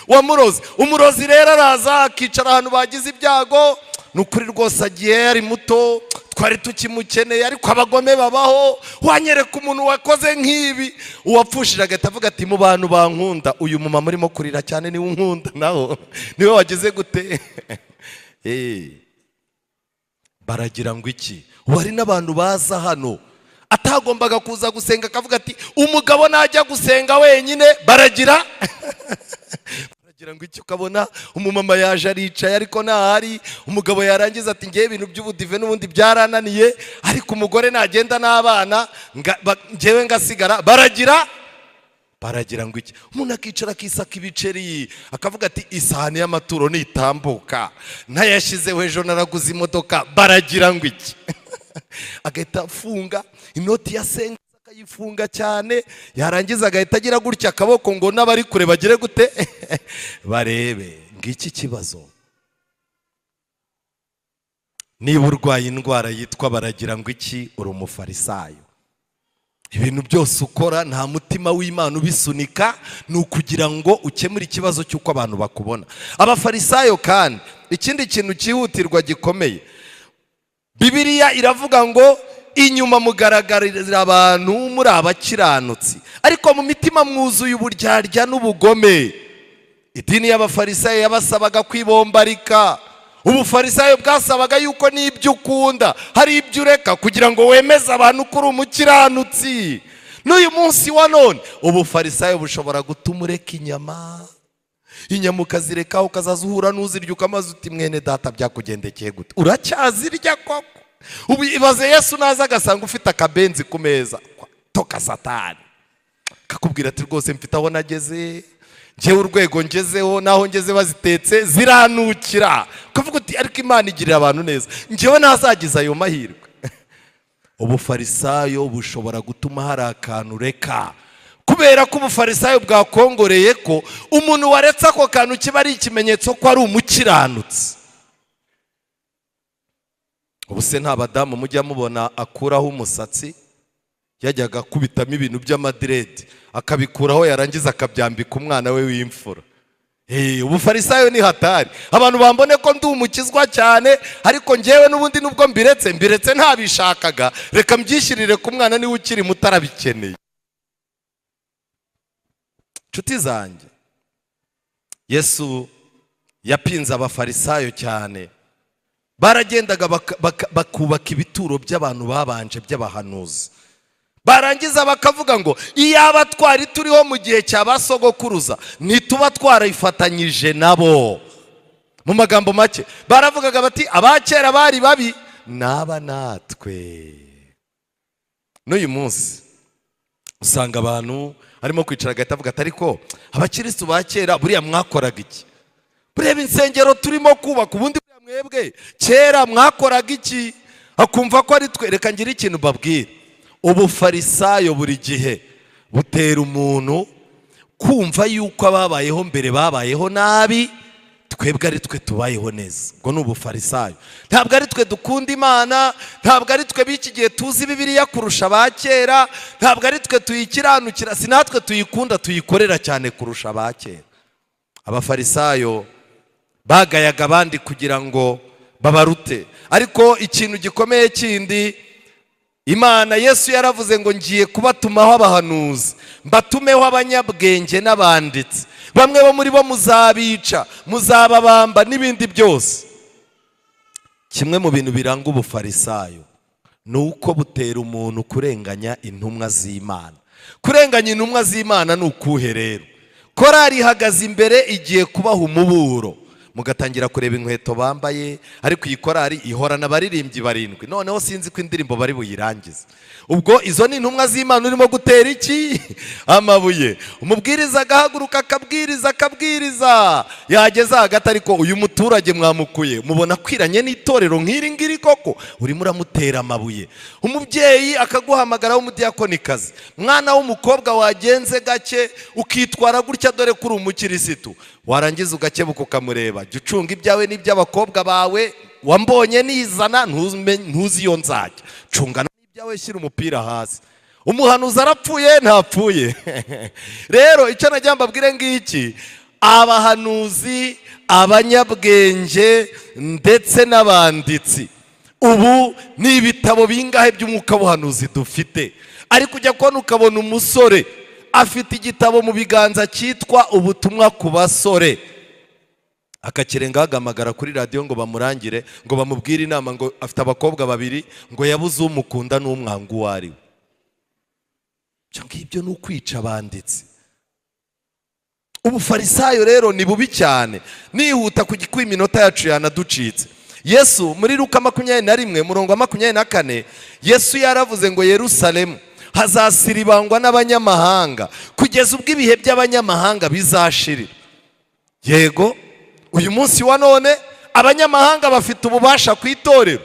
wamurozi. Umurozi rero araza akicara ahantu bagize ibyago, nukuri rwose agiye yari muto, twari tukimukeneye, ariko abagome babaho, wanyereka umuntu wakoze nk'ibi. Uwapfushije agahita avuga ati mu bantu bankunda uyu mumama urimo kurira cyane niwe unkunda, naho niwe wagize gute. Baragira ngo iki? Wari n'abantu baza hano atagombaga kuza gusenga akavuga ati umugabo najya gusenga wenyine baragira baragira ngo iki, ukabona umumama yaje aricaye ariko ntahari, umugabo yarangiza ati ngewe ibintu by'ubudive n'ubundi byarananiye, ariko umugore nagenda n'abana ngewe ngasigara. Baragira ngo iki, umuntu akicara akisaka ibiceri akavuga ati isahani y'amaturo nitambuka ntayashyizeho ejo naraguze imodoka. Baragira ngo iki agahita afunga inoti ya senga akayifunga cyane, yarangiza agahita agira gutya akaboko ngo n'abari kure bagire gute barebe. Ngiki kibazo. Niba urwaye indwara yitwa baragira ngo iki, uri umufarisayo. Ibintu byose ukora nta mutima w'Imana ubisunika, ni ukugira ngo ukemure ikibazo cy'uko abantu bakubona. Abafarisayo kandi ikindi kintu cyihutirwa gikomeye, Bibiliya iravuga ngo inyuma mugaragarira abantu muri abakiranutsi, ariko mu mitima mwuzuye uburyarya n'ubugome. Idini y'abafarisayo yabasabaga kwibombarika. Ubufarisayo bwasabaga yuko n'ibyo ukunda hari ibyo ureka kugira ngo wemeze abantu ko uri umukiranutsi. N'uyu munsi wa none ubufarisayo bushobora gutuma ureka inyama ukazirekaho, ukazaza uhura n'uzirya ukamaze uti mwene data byakugendekeye gute, uracyazirya koko? Ubu ibaze Yesu naza agasanga ufite akabenzi ku meza, toka Satani kakubwira ati rwose mfite aho nageze, ngewe urwego ngezeho naho ngeze bazitetse ziranukira, ukavuga uti ariko Imana igirira abantu neza, ngewe ntazagize ayo mahirwe. Ubufarisayo bushobora gutuma hari akantu ureka, kubera ko ubufarisayo bwakongoreye ko umuntu waretse ako kantu kiba ari ikimenyetso ko ari umukiranutsi. Ubu se nta badamu mujya mubona akuraho umusatsi, yajyaga kubitamo ibintu by'amadiredi akabikuraho, yarangiza akabyambika umwana we w'imfura. Ubufarisayo ni hatari. Abantu bambone ko ndi umukizwa cyane, ariko ngewe n'ubundi nubwo mbiretse ntabishakaga, reka mbyishyirire ku mwana niwe ukiri mutarabikeneye. Nshuti zanjye, Yesu yapinze abafarisayo cyane. Baragendaga bakubaka ibituro by'abantu babanje by'abahanuzi, barangiza bakavuga ngo iyaba twari turiho mu gihe cy'abasogokuruza ntituba twarifatanyije nabo. Mu magambo make baravugaga bati abakera bari babi naba natwe. N'uyu munsi usanga abantu arimo kwicara agahita avuga ati ariko abakirisitu ba kera buriya mwakoraga iki? Bureba insengero turimo kubaka, ubundi mwebwe kera mwakoraga iki? Akumva ko ari twe. Reka ngira ikintu babwira, ubufarisayo buri gihe butera umuntu kumva yuko ababayeho mbere babayeho nabi, twebwe ari twe tubayeho neza. Ubwo ni ubufarisayo. Ntabwo ari twe dukunda Imana, ntabwo ari twe b'iki gihe tuzi Bibiliya kurusha abakera, ntabwo ari twe tuyikiranukira, si natwe tuyikunda tuyikorera cyane kurusha abakera. Abafarisayo bagayaga abandi kugira ngo babarute, ariko ikintu gikomeye kindi, Imana Yesu yaravuze ngo ngiye kubatumaho abahanuzi, mbatumeho abanyabwenge n'abanditsi, bamwe bo muri bo muzabica, muzababamba n'ibindi byose. Kimwe mu bintu biranga ubufarisayo ni uko butera umuntu kurenganya intumwa z'Imana. Kurenganya intumwa z'Imana ni ukuhe rero? Korari ihagaze imbere igiye kubaha umuburo, mugatangira kureba inkweto bambaye, ariko iyi korari ihorana abaririmbyi 7, noneho sinzi ko indirimbo bari buyirangize. Ubwo izo ni intumwa z'Imana urimo gutera iki? Amabuye. Umubwiriza agahaguruka akabwiriza, yageza hagati ariko uyu muturage mwamukuye mubona kwiranye n'itorero nk'iri ngiri koko, urimo uramutera amabuye. Umubyeyi akaguhamagara w'umudiyakonikazi, mwana w'umukobwa wagenze gake ukitwara gutya dore kuri umukirisitu, warangiza ugakebuka ukamureba, jya ucunga ibyawe n'iby'abakobwa bawe, wambonye nizana ntuzi iyo nzajya, cungana n'ibyawe, shyira umupira hasi. Umuhanuzi arapfuye ntapfuye. Rero icyo najya mbabwire ngiki, abahanuzi, abanyabwenge ndetse n'abanditsi, ubu ni ibitabo bingahe by'umwuka w'ubuhanuzi dufite, ariko ujya kubona ukabona umusore afite igitabo mu biganza cyitwa ubutumwa ku basore, akakirenga agamagara kuri radiyo ngo bamurangire, ngo bamubwire inama, ngo afite abakobwa 2, ngo yabuze umukunda n'umwanga uwo ari we. Ibyo ngibyo ni ukwica abanditsi. ubufarisayo rero ni bubi cyane. Nihuta kuko iminota yacu yanaducitse. Yesu muri Luka 21:24 Yesu yaravuze ngo Yerusalemu hazasiribangwa n'abanyamahanga kugeza ubwo ibihe by'abanyamahanga bizashirira. Yego, uyu munsi wa none abanyamahanga bafite ububasha ku itorero.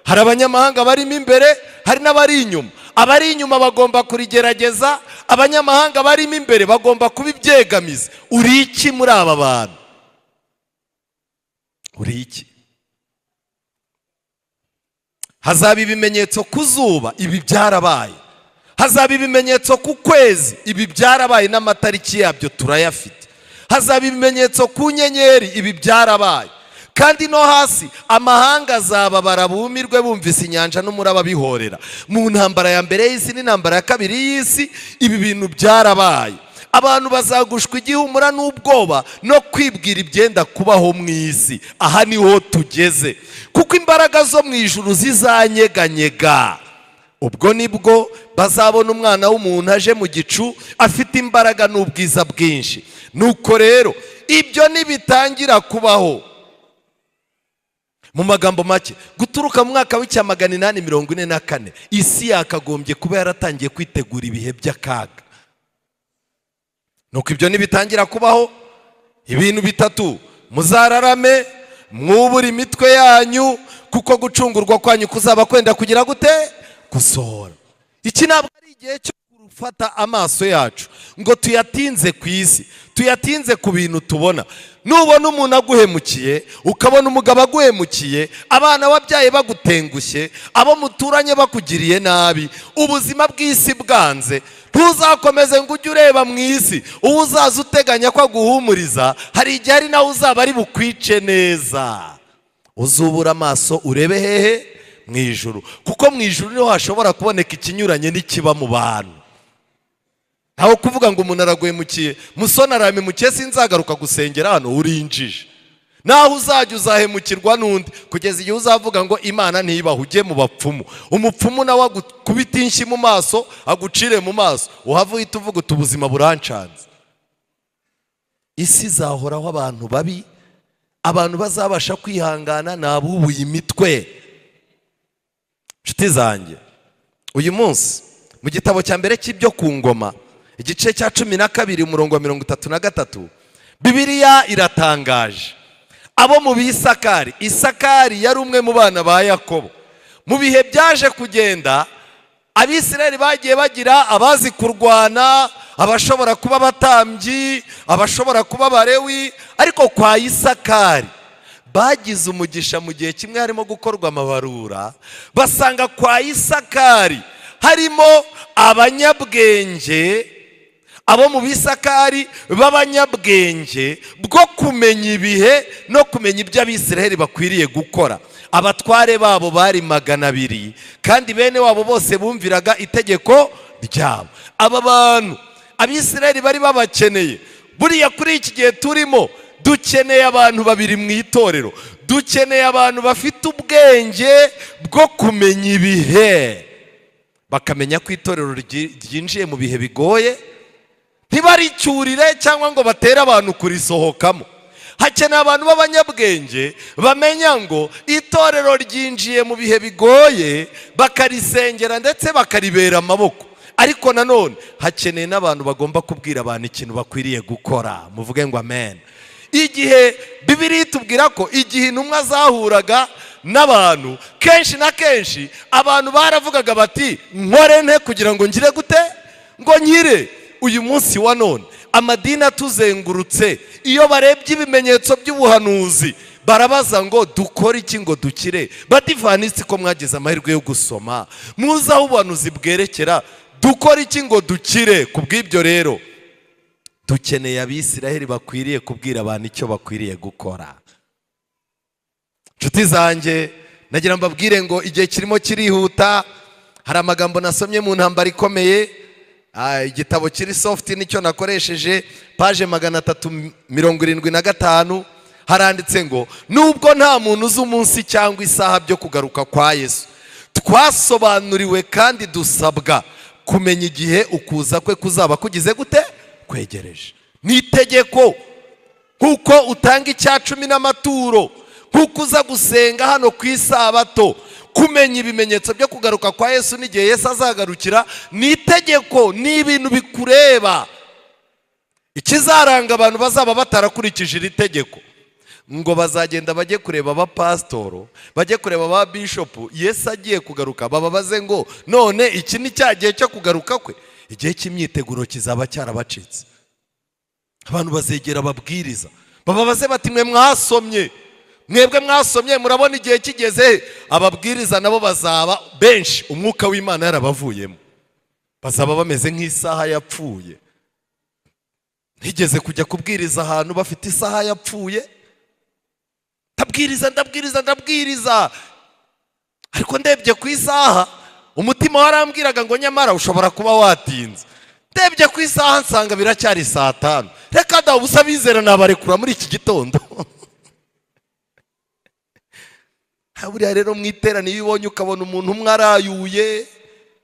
Hari abanyamahanga barimo imbere, hari n'abari inyuma. Abari inyuma bagomba kurigerageza, abanyamahanga barimo imbere bagomba kubibyegamiza. Uri iki muri aba bantu? Uri iki? Hazaba ibimenyetso ku zuba, ibi byarabaye. Hazaba ibimenyetso ku kwezi, ibi byarabaye n'amatariki yabyo turayafite. Hazaba ibimenyetso ku nyenyeri, ibi byarabaye. Kandi no hasi amahanga azaba barabumirwe bumvise inyanja n'umuraba bihorera. Mu ntambara ya mbere y'isi n'intambara ya kabiri y'isi ibi bintu byarabaye. Abantu bazagushwa igihumura n'ubwoba no kwibwira ibyenda kubaho mu isi. Aha niho tugeze, kuko imbaraga zo mu ijuru zizanyeganyega. Ubwo nibwo bazabona umwana w'umuntu aje mu gicu afite imbaraga n'ubwiza bwinshi. Nuko rero ibyo nibitangira kubaho, mu magambo make, guturuka mu mwaka w'844 isi yakagombye kuba yaratangiye kwitegura ibihe by'akaga. Nuko ibyo nibitangira kubaho, ibintu bitatu: muzararame, mwubura imitwe yanyu, kuko gucungurwa kwanyu kuzaba kwenda kugira gute? Gusohora. Iki ntabwo ari igihe cyo gufata amaso yacu ngo tuyatinze ku isi, tuyatinze ku bintu tubona. Nubona umuntu aguhemukiye, ukabona umugabo aguhemukiye, abana wabyaye bagutengushye, abo muturanye bakugiriye nabi, ubuzima bw'isi bwanze, ntuzakomeze ngo ujye ureba mu isi. Uwo uzaza uteganya ko aguhumuriza, hari igihe ari nawe uzaba ari bukwice neza. Uzubura amaso urebe hehe? Mu ijuru, kuko mu ijuru niho hashobora kuboneka ikinyuranye n'ikiba mu bantu. Aho kuvuga ngo umuntu araguhemukiye, musona arahemukiye sinzagaruka gusengera hano, urinjije. Naho uzajya uzahemukirwa n'undi kugeza igihe uzavuga ngo Imana ntibaho, ujye mu bapfumu. Umupfumu nawe agukubita inshyi mu maso, agucire mu maso, uhava uhita uvuga uti ubuzima burancanze. Isi izahoraho abantu babi, abantu bazabasha kwihangana n'abubuye imitwe. Nshuti zanjye, uyu munsi mu gitabo cya mbere cy'ibyo ku ngoma, igice cya 12 umurongo wa 33, Bibiliya iratangaje. Abo mu Bisakari, Isakari yari umwe mu bana ba Yakobo. Mu bihe byaje kugenda, Abisirayeli bagiye bagira abazi kurwana, abashobora kuba abatambyi, abashobora kuba abarewi, ariko kwa Isakari bagize umugisha. Mu gihe kimwe harimo gukorwa amabarura, basanga kwa Isakari harimo abanyabwenge, abo mu Bisakari b'abanyabwenge bwo kumenya ibihe no kumenya ibyo Abisirayeli bakwiriye gukora. Abatware babo bari 200, kandi bene wabo bose bumviraga itegeko ryabo. Aba bantu Abisirayeli bari babakeneye. Buriya kuri iki gihe turimo dukeneye abantu babiri mu itorero. Dukeneye abantu bafite ubwenge bwo kumenya ibihe, bakamenya ko itorero ryinjiye mu bihe bigoye, ntibaricyurire cyangwa ngo batere abantu kurisohokamo. Hakeneye abantu b'abanyabwenge bamenya ngo itorero ryinjiye mu bihe bigoye, bakarisengera ndetse bakaribera amaboko. Ariko nanone hakeneye n'abantu bagomba kubwira abantu ikintu bakwiriye gukora. Muvuge ngo amen. Igihe Bibiliya itubwira ko igihe intumwa zahuraga n'abantu, kenshi na kenshi abantu baravugaga bati nkore nte kugira ngo ngire gute? Ngo nkire. Uyu munsi wa none amadini atuzengurutse, iyo barebye ibimenyetso by'ubuhanuzi barabaza ngo dukore iki ngo dukire? Badivanisi ko mwagize amahirwe yo gusoma, muzi aho ubuhanuzi bwerekera, dukore iki ngo dukire? Kubw'ibyo rero dukeneye Abisirayeli bakwiriye kubwira abantu icyo bakwiriye gukora. Nshuti zanjye, nagira mbabwire ngo igihe kirimo kirihuta. Hari amagambo nasomye mu ntambara ikomeye, igitabo kiri soft nicyo nakoresheje, page 375, haranditse ngo nubwo nta muntu uzi umunsi cyangwa isaha byo kugaruka kwa Yesu, twasobanuriwe kandi dusabwa kumenya igihe ukuza kwe kuzaba kugize gute? Kwegereje. ni itegeko. Nkuko utanga icya cumi n'amaturo, nkuko uza gusenga hano ku isabato, kumenya ibimenyetso byo kugaruka kwa Yesu n'igihe Yesu azagarukira ni itegeko, ni ibintu bikureba. Ikizaranga abantu bazaba batarakurikije iri tegeko, ngo bazagenda bajye kureba abapasitoro, bajye kureba aba bishopu Yesu agiye kugaruka, bababaze ngo none iki ni cya gihe cyo kugaruka kwe? Igihe cy'imyiteguro kizaba cyarabacitse. Abantu bazegera ababwiriza bababaze bati mwebwe mwasomye murabona igihe kigeze? Ababwiriza nabo bazaba benshi umwuka w'Imana yarabavuyemo, bazaba bameze nk'isaha yapfuye. Ntigeze kujya kubwiriza ahantu bafite isaha yapfuye, ndabwiriza, ariko ndebye ku isaha umutima warambwiraga ngo nyamara ushobora kuba watinze. Ndebye ku isaha nsanga biracyari saa 5. Reka da ubusa bizera nabarekura muri iki gitondo. Haburiya rero mwiteraniye ibonye ukabona umuntu umwe arayuye,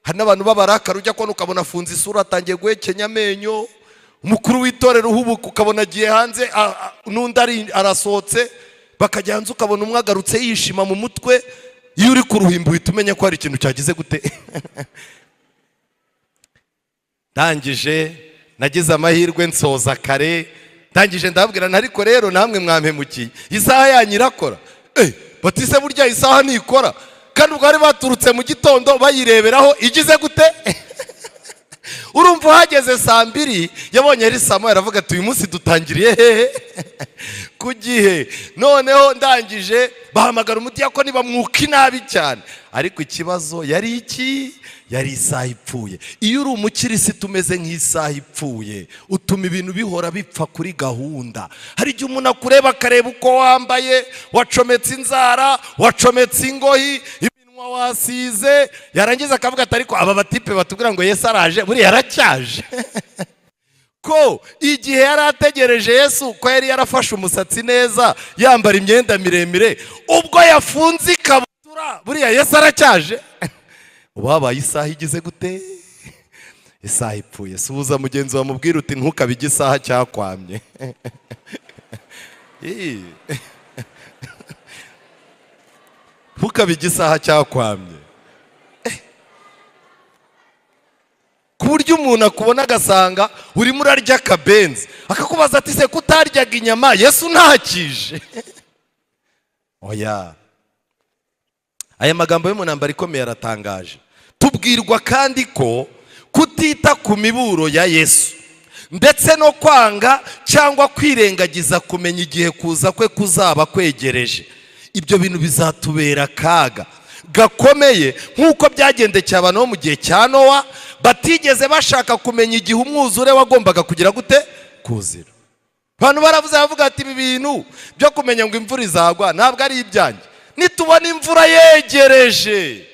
hari n'abantu babarakara ujya kubona ukabona afunze isura atangiye guhekenya amenyo. Umukuru w'itorero uhubuka ukabona agiye hanze, n'undi arasohotse, bakajya hanze ukabona umwe agarutse yishima mu mutwe. Iyo uri ku ruhimbi uhita umenya ko hari ikintu cyagize gute. Ndangije nagize amahirwe nsoza kare, ndangije ndababwira ariko rero namwe mwampemukiye, isaha yanyu irakora. Batise burya isaha ntikora, kandi ubwo bari baturutse mu gitondo bayireberaho igize gute. Urumva uhageze saa 2 yabonye ari saa 1 aravuga ati uyu munsi dutangiriye hehe ku gihe. Noneho ndangije bahamagara umudiyakoni bamwuka inabi cyane, ariko ikibazo yari iki? Yari isaha ipfuye. Iyo uri umukirisitu umeze nk'isaha ipfuye utuma ibintu bihora bipfa kuri gahunda. Hari igihe umuntu akureba akareba uko wambaye, wacometse inzara, wacometse ingohi, iminwa wasize, yarangiza akavuga ati ariko aba batipe batubwira ngo Yesu araje, buri yaracyaje. Ko igihe yari ategereje Yesu, ko yari yarafashe umusatsi neza, yambara imyenda miremire, ubwo yafunze ikabutura, buriya Yesu aracyaje. Wabaye isaha igize gute? Isaha ipfuye. Subuza mugenzi wa mubwira uti ntukabige isaha cyakwamye. Ntukabige isaha cyakwamye. Ku buryo umuntu akubona agasanga urimo urarya akabenzi, akakubaza ati se kutaryaga inyama Yesu ntakije? Oya, aya magambo y'umunambari ikomeye aratangaje. Tubwirwa kandi ko kutita ku miburo ya Yesu ndetse no kwanga cyangwa kwirengagiza kumenya igihe kuza kwe kuzaba kwegereje, ibyo bintu bizatubera kaga gakomeye, nk'uko byagendekeye abantu bo mu gihe cya Nowa batigeze bashaka kumenya igihe umwuzure wagombaga kugira gute kuzira. Abantu baravuze bavuga ati ibi bintu byo kumenya ngo imvura izagwa ntabwo ari ibyanjye. Nitubona imvura yegereje,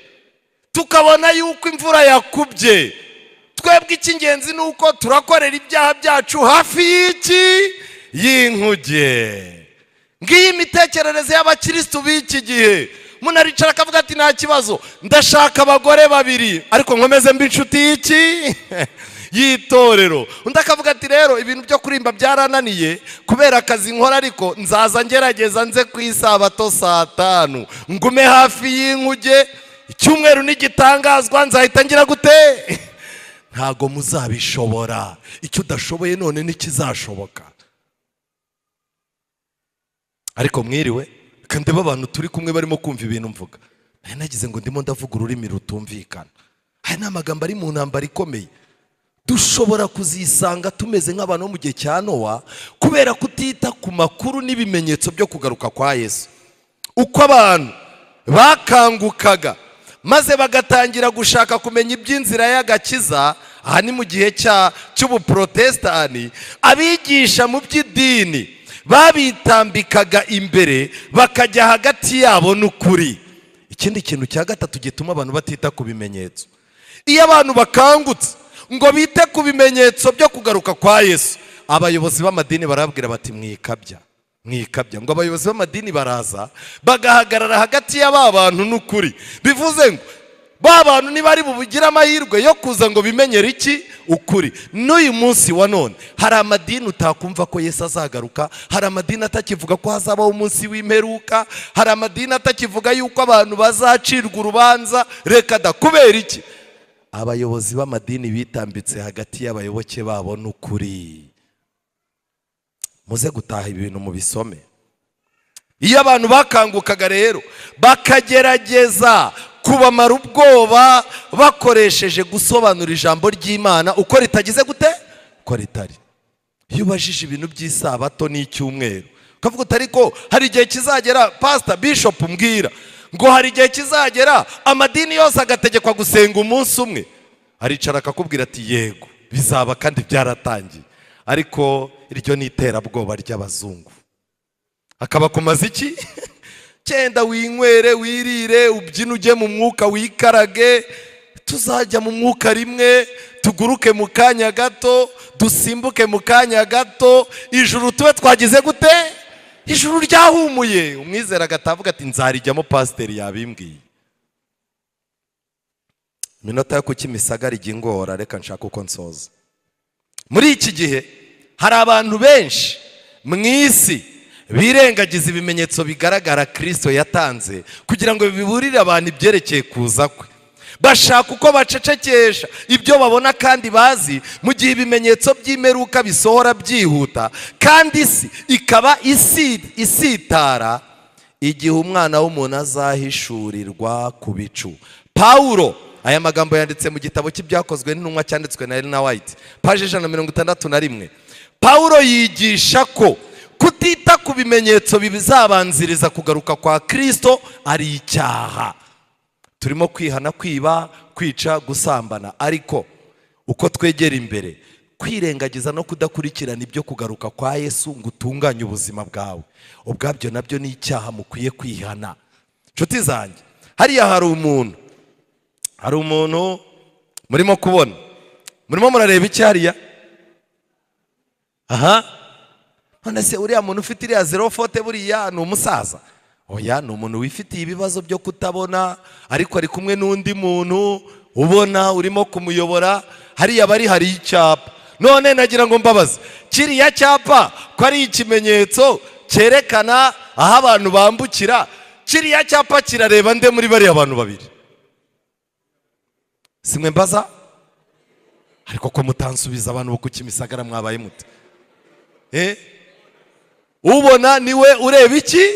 tukabona yuko imvura yakubye, twebwe icy'ingenzi ni uko turakorera ibyaha byacu hafi y'inkuge. Ngiyi imitekerereze y'abakirisitu b'iki gihe. Umuntu aricara akavuga ati nta kibazo, ndashaka abagore 2 ariko nkomeze mbi inshuti y'itorero. Undi akavuga ati rero ibintu byo kurimba byarananiye kubera akazi nkora, ariko nzaza ngerageza nze ku isabato saa 5 ngume hafi y'inkuge, icyumweru n'igitangazwa nzahita ngira gute. Ntago muzabishobora. Icyo udashoboye none nikizashoboka. Ariko mwiriwe, kandi abantu turi kumwe barimo kumva ibintu mvuga, nagize ngo ndimo ndavuga ururimi rutumvikana. Aya ni amagambo ari mu ntambara ikomeye. Dushobora kuzisanga tumeze nk'abantu mu gihe cya Nowa kubera kutita ku makuru n'ibimenyetso byo kugaruka kwa Yesu. Uko abantu bakangukaga maze bagatangira gushaka kumenya iby'inzira y'agakiza, aha ni mu gihe cy'ubuprotestani, abigisha mu by'idini babitambikaga imbere bakajya hagati yabo n'ukuri. Ikindi kintu cya gatatu gituma abantu batita ku bimenyetso, iyo abantu bakangutse ngo bite ku bimenyetso byo kugaruka kwa Yesu, abayobozi b'amadini barabwira bati mwikabya. Ngo abayobozi b'amadini baraza bagahagarara hagati y'aba bantu n'ukuri. Bivuze ngo ba bantu niba ari bugira amahirwe yo kuza ngo bimenyere iki ukuri. N'uyu munsi wa none hari amadini utakumva ko Yesu azagaruka, hari amadini atakivuga ko hazabaho umunsi w'imperuka, hari amadini atakivuga yuko abantu bazacirwa urubanza. Reka da, kubera iki? Abayobozi b'amadini bitambitse hagati y'abayoboke babo n'ukuri. Muze gutaha ibintu mu bisome. Iyo abantu bakangukaga rero bakagerageza kubamara ubwoba bakoresheje gusobanura ijambo ry'Imana uko ritagize gute, uko ritari. Iyo ubajije ibintu by'isabato n'icyumweru ukavuga utari ko hari igihe kizagera, pastor bishop mbwira ngo hari igihe kizagera amadini yose agategekwa gusenga umunsi umwe, aricara akakubwira ati yego bizaba kandi byaratangiye, ariko iryo ni iterabwoba ry'abazungu. Akaba kumaze iki? Cyenda winywere, wirire, ubyine, ujye mu mwuka, wikarage, tuzajya mu mwuka rimwe, tuguruke mu kanya gato, dusimbuke mu kanya gato, ijuru tube twagize gute? Ijuru ryahumuye. Umwizera agatavuga ati nzarijyamo, pasiteri yabimbwiye. Minota yo kukimisagara igingora, reka nshaka uko nsoza. Muri iki gihe hari abantu benshi mu isi birengagiza ibimenyetso bigaragara Kristo yatanze kugira ngo biburire abantu ibyerekeye kuza kwe. Bashaka uko bacecekesha ibyo babona kandi bazi, mu gihe ibimenyetso by'imperuka bisohora byihuta kandi isi ikaba isitara igihe umwana w'umuntu azahishurirwa ku bicu. Paulo, aya magambo yanditse mu gitabo cy'ibyakozwe n'intumwa cyanditswe na Ellen White, page 161. Paulo yigisha ko kutita ku bimenyetso bizabanziriza kugaruka kwa Kristo ari icyaha. Turimo kwihana kwiba, kwica, gusambana, ariko uko twegera imbere kwirengagiza no kudakurikirana ibyo kugaruka kwa Yesu ngo utunganye ubuzima bwawe, ubwabyo nabyo ni icyaha mukwiye kwihana. Nshuti zanjye, hariya hari umuntu murimo kubona, murimo murareba iki hariya? Aha, none se uriya muntu ufite iriya zero fote buriya ni umusaza? Oya, ni umuntu wifitiye ibibazo byo kutabona, ariko ari kumwe n'undi muntu ubona urimo kumuyobora. Hariya bari hari icyapa. None nagira ngo mbabaze, kiriya cyapa ko ari ikimenyetso cyerekana aho abantu bambukira, kiriya cyapa kirareba nde muri bariya abantu babiri? Simwe mbaza? Ariko ko mutansubiza abantu bo kukimisagara mwabaye mute? Ubona niwe ureba iki?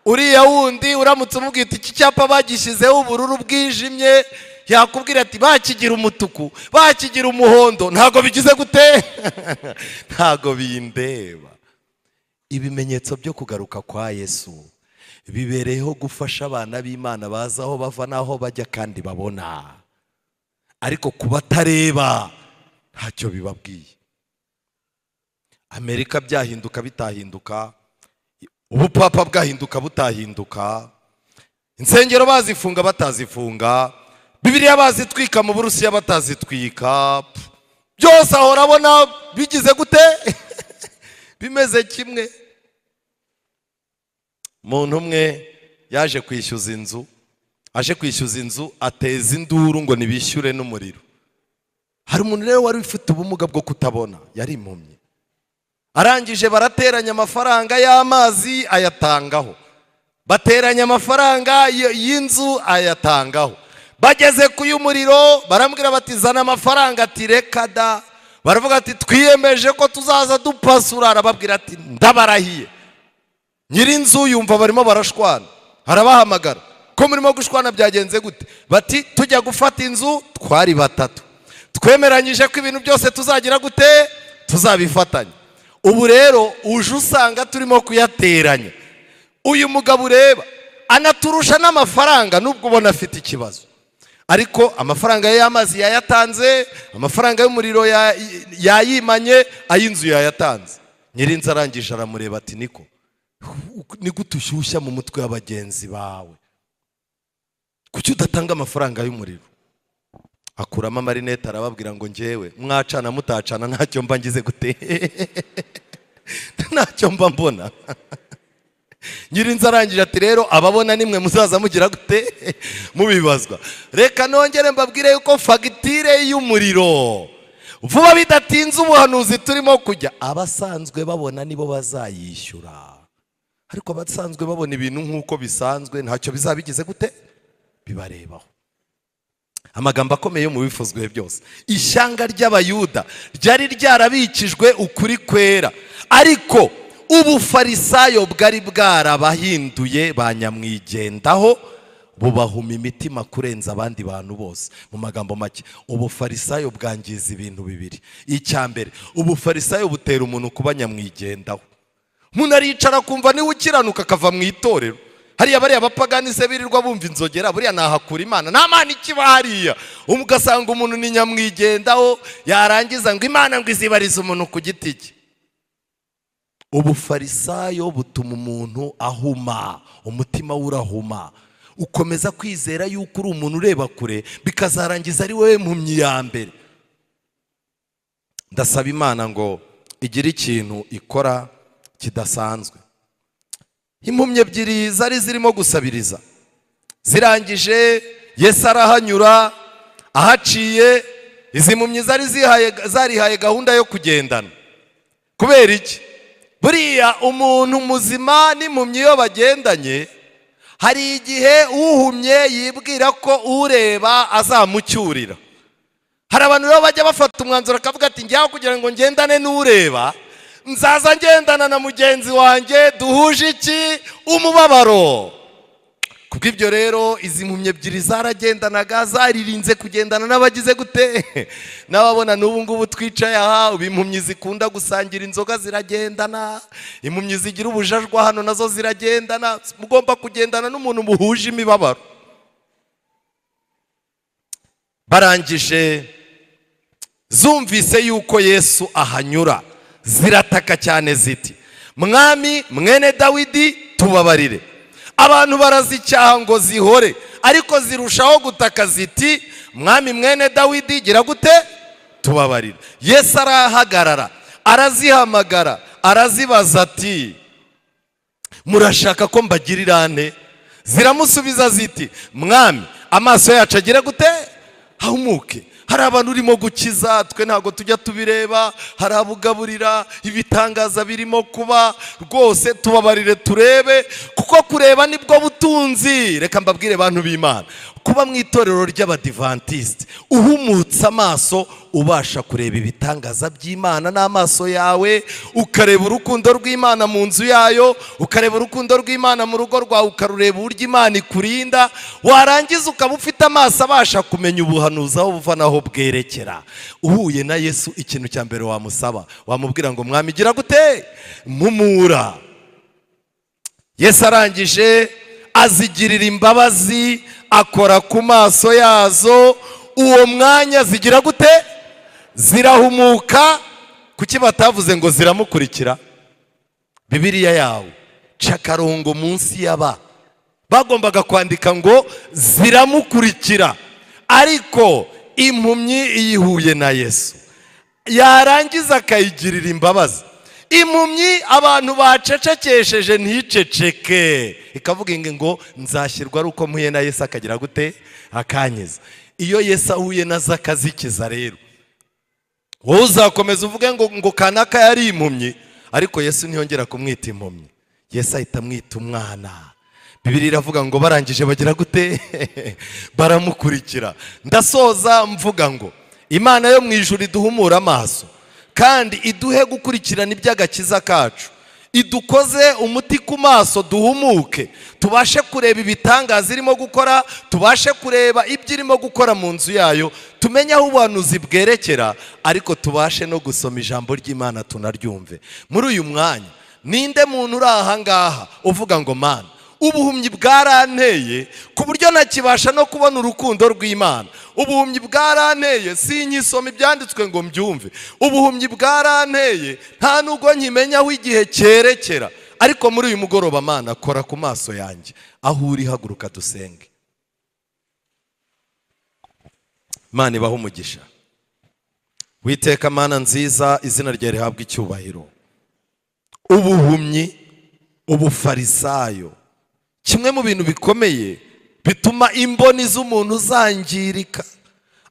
Uriya wundi uramutse umubwira iki cyapa bagishyizeho ubururu bwijimye, yakubwira ati bakigira umutuku, bakigira umuhondo, ntago bigize gute? Ntago bindeba. Ibimenyetso byo kugaruka kwa Yesu bibereyeho gufasha abana b'Imana baza aho bava naho bajya kandi babona, ariko kubatareba ntacyo bibabwiye. Amerika byahinduka bitahinduka, ubupapa bwahinduka butahinduka, insengero bazifunga batazifunga, Bibiliya bazitwika mu Burusiya batazitwika, byose ahora abona bigize gute? Bimeze kimwe. Umuntu umwe yaje kwishyuza inzu, aje kwishyuza inzu ateza induru ngo nibishyure n'umuriro. Hari umuntu rero wari ufite ubumuga bwo kutabona, yari impumyi. Arangije barateranya amafaranga y'amazi ayatangaho, bateranya amafaranga y'inzu ayatangaho. Bageze ku y'umuriro barambwira bati zana amafaranga, ati reka da. Baravuga ati twiyemeje ko tuzaza dupasura. Arababwira ati ndabarahiye. Nyirinzu yumva barimo barashwana, arabahamagara, ko murimo gushwana byagenze gute? Bati tujya gufata inzu twari batatu, twemeranyije ko ibintu byose tuzagira gute? Tuzabifatanya. Ubu rero uje usanga turimo kuyateranya. Uyu mugabo ureba anaturusha n'amafaranga nubwo ubona afite ikibazo, ariko amafaranga y'amazi yayatanze, amafaranga y'umuriro yayimanye, ay'inzu yayatanze. Nyirinzu arangije aramureba ati niko ni gute ushyushya mu mutwe w'abagenzi bawe? Kuki udatanga amafaranga y'umuriro? Akuramo amarinete arababwira ngo njyewe mwacana mutacana ntacyo mba ngize gute? Ntacyo mba mbona. Nyirinzu arangije ati rero ababona nimwe muzaza mugira gute? Mubibazwa. Reka nongere mbabwire yuko fagitire y'umuriro vuba bidatinze ubuhanuzi turimo kujya, abasanzwe babona nibo bazayishyura, ariko abasanzwe babona ibintu nk'uko bisanzwe ntacyo bizabigize gute bibarebaho. Amagambo akomeye yo mu bifuzwe byose. Ishyanga ry'abayuda ryari ryarabikijwe ukuri kwera, ariko ubufarisayo bwari bwarabahinduye ba nyamwigendaho, bubahuma imitima kurenza abandi bantu bose. Mu magambo make, ubufarisayo bwangiza ibintu bibiri. Icya mbere, ubufarisayo butera umuntu kuba nyamwigendaho. Umuntu aricara kumva niwe ukiranuka akava mu itorero. Hariya bariya abapagani se birirwa bumva inzogera, buriya nahakura Imana, nta Mana ikiba hariya. Ugasanga umuntu ni nyamwigendaho, yarangiza ngo Imana ngo izibarize umuntu ku giti cye. Ubufarisayo butuma umuntu ahuma, umutima we urahuma, ukomeza kwizera yuko uri umuntu ureba kure, bikazarangiza ari wowe mpumyi ya mbere. Ndasaba Imana ngo igire ikintu ikora kidasanzwe. Impumyi ebyiri zari zirimo gusabiriza, zirangije Yesu arahanyura, ahaciye izi mpumyi zarihaye gahunda yo kugendana. Kubera iki? Buriya umuntu muzima n'impumyi iyo bagendanye, hari igihe uhumye yibwira ko ureba azamucyurira. Hari abantu rero bajya bafata umwanzuro akavuga ati njyaho kugira ngo ngendane n'ureba, nzaza ngendana na mugenzi wanjye duhuje iki? Umubabaro. Kubw'ibyo rero izi mpumyi ebyiri zaragendanaga, zaririnze kugendana n'abagize gute? N'ababona n'ubu ngubu twicaye aha, impumyi zikunda gusangira inzoga ziragendana, impumyi zigira ubujajwa hano nazo ziragendana. Mugomba kugendana n'umuntu muhuje imibabaro. Barangije zumvise yuko Yesu ahanyura, zirataka cyane ziti, Mwami mwene Dawidi tubabarire. Abantu barazicyaha ngo zihore, ariko zirushaho gutaka ziti, Mwami mwene Dawidi gira gute tubabarire. Yesu arahagarara, arazihamagara, arazibaza ati, murashaka ko mbagirira nte? Ziramusubiza ziti, Mwami amaso yacu agira gute ahumuke. Hari abantu urimo gukiza, twe ntago tujya tubireba, hari abugaburira, ibitangaza birimo kuba, rwose tubabarire turebe, kuko kureba nibwo butunzi. Reka mbabwire abantu b'Imana, kuba mu itorero ry'Abadivantiste uhumutse amaso, ubasha kureba ibitangaza by'Imana n'amaso yawe, ukareba urukundo rw'Imana mu nzu yayo, ukareba urukundo rw'Imana mu rugo rwawe, ukarureba uburyo Imana ikurinda, warangiza ukaba ufite amaso abasha kumenya ubuhanuzi aho buva naho bwerekera. Uhuye na Yesu, ikintu cya mbere wamusaba, wamubwira ngo Mwami gira gute mpumura. Yesu arangije azigirira imbabazi, akora ku maso yazo, uwo mwanya zigira gute zirahumuka. Kuki batavuze ngo ziramukurikira? Bibiliya yawe cakarongo munsi yaba, bagombaga kwandika ngo ziramukurikira. Ariko impumyi iyihuye na Yesu, yarangiza akayigirira imbabazi. Impumyi abantu bacecekesheje nticeceke, ikavuga ngo nzashyirwa ari uko mpuye na Yesu akagira gute akankiza. Iyo Yesu ahuye nazo akazikiza rero, wowe uzakomeza uvuge ngo kanaka yari impumyi, ariko Yesu ntiyongera kumwita impumyi. Yesu ahita amwita umwana. Bibiliya iravuga ngo barangije bagira gute baramukurikira. Ndasoza mvuga ngo Imana yo mu ijuru iduhumura amaso, kandi iduhe gukurikirana iby'agakiza kacu, idukoze umuti ku maso duhumuke, tubashe kureba ibitangaza irimo gukora, tubashe kureba ibyo irimo gukora mu nzu yayo, tumenye aho ubuhanuzi bwerekera, ariko tubashe no gusoma ijambo ry'Imana tunaryumve. Muri uyu mwanya ninde muntu uri aha ngaha uvuga ngo Mana ubuhumyi bwaranteye ku buryo ntakibasha no kubona urukundo rw'Imana? Ubuhumyi bwaranteye sinyisoma ibyanditswe ngo mbyumve. Ubuhumyi bwaranteye nta nubwo nkimenya aho igihe cyerekera. Ariko muri uyu mugoroba Mana kora ku maso yanjye, aho uri haguruka dusenge. Mana ibahe umugisha. Witeka Mana nziza, izina ryawe rihabwe icyubahiro. Ubuhumyi, ubufarisayo, kimwe mu bintu bikomeye bituma imboni z'umuntu zangirika.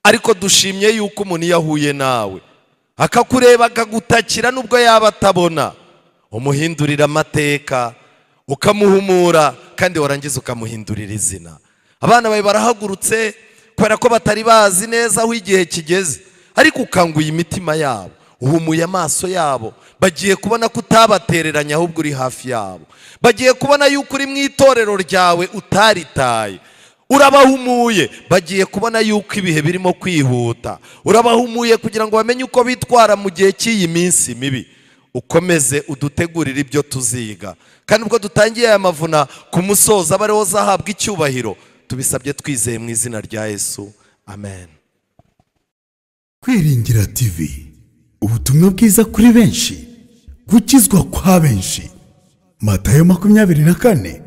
Ariko dushimye yuko umuntu yahuye nawe akakureba akagutakira nubwo yaba atabona, umuhindurira amateka, ukamuhumura, kandi warangiza ukamuhindurira izina. Abana bawe barahagurutse kubera ko batari bazi neza aho igihe kigeze, ariko ukanguye imitima yabo, uhumuye amaso yabo, bagiye kubona ko utabatereranye ahubwo uri hafi yabo, bagiye kubona yuko uri mu itorero ryawe utaritaye, urabahumuye, bagiye kubona yuko ibihe birimo kwihuta, urabahumuye kugira ngo bamenye uko bitwara mu gihe cy'iyi minsi mibi. Ukomeze udutegurire ibyo tuziga, kandi ubwo dutangiye aya mavuna ku musozo abe ariho zahabwa icyubahiro, tubisabye twizeye mu izina rya Yesu, amen. Kwiringira TV, ubutumwa bwiza kuri benshi, gukizwa kwa benshi. Matayo 24:14.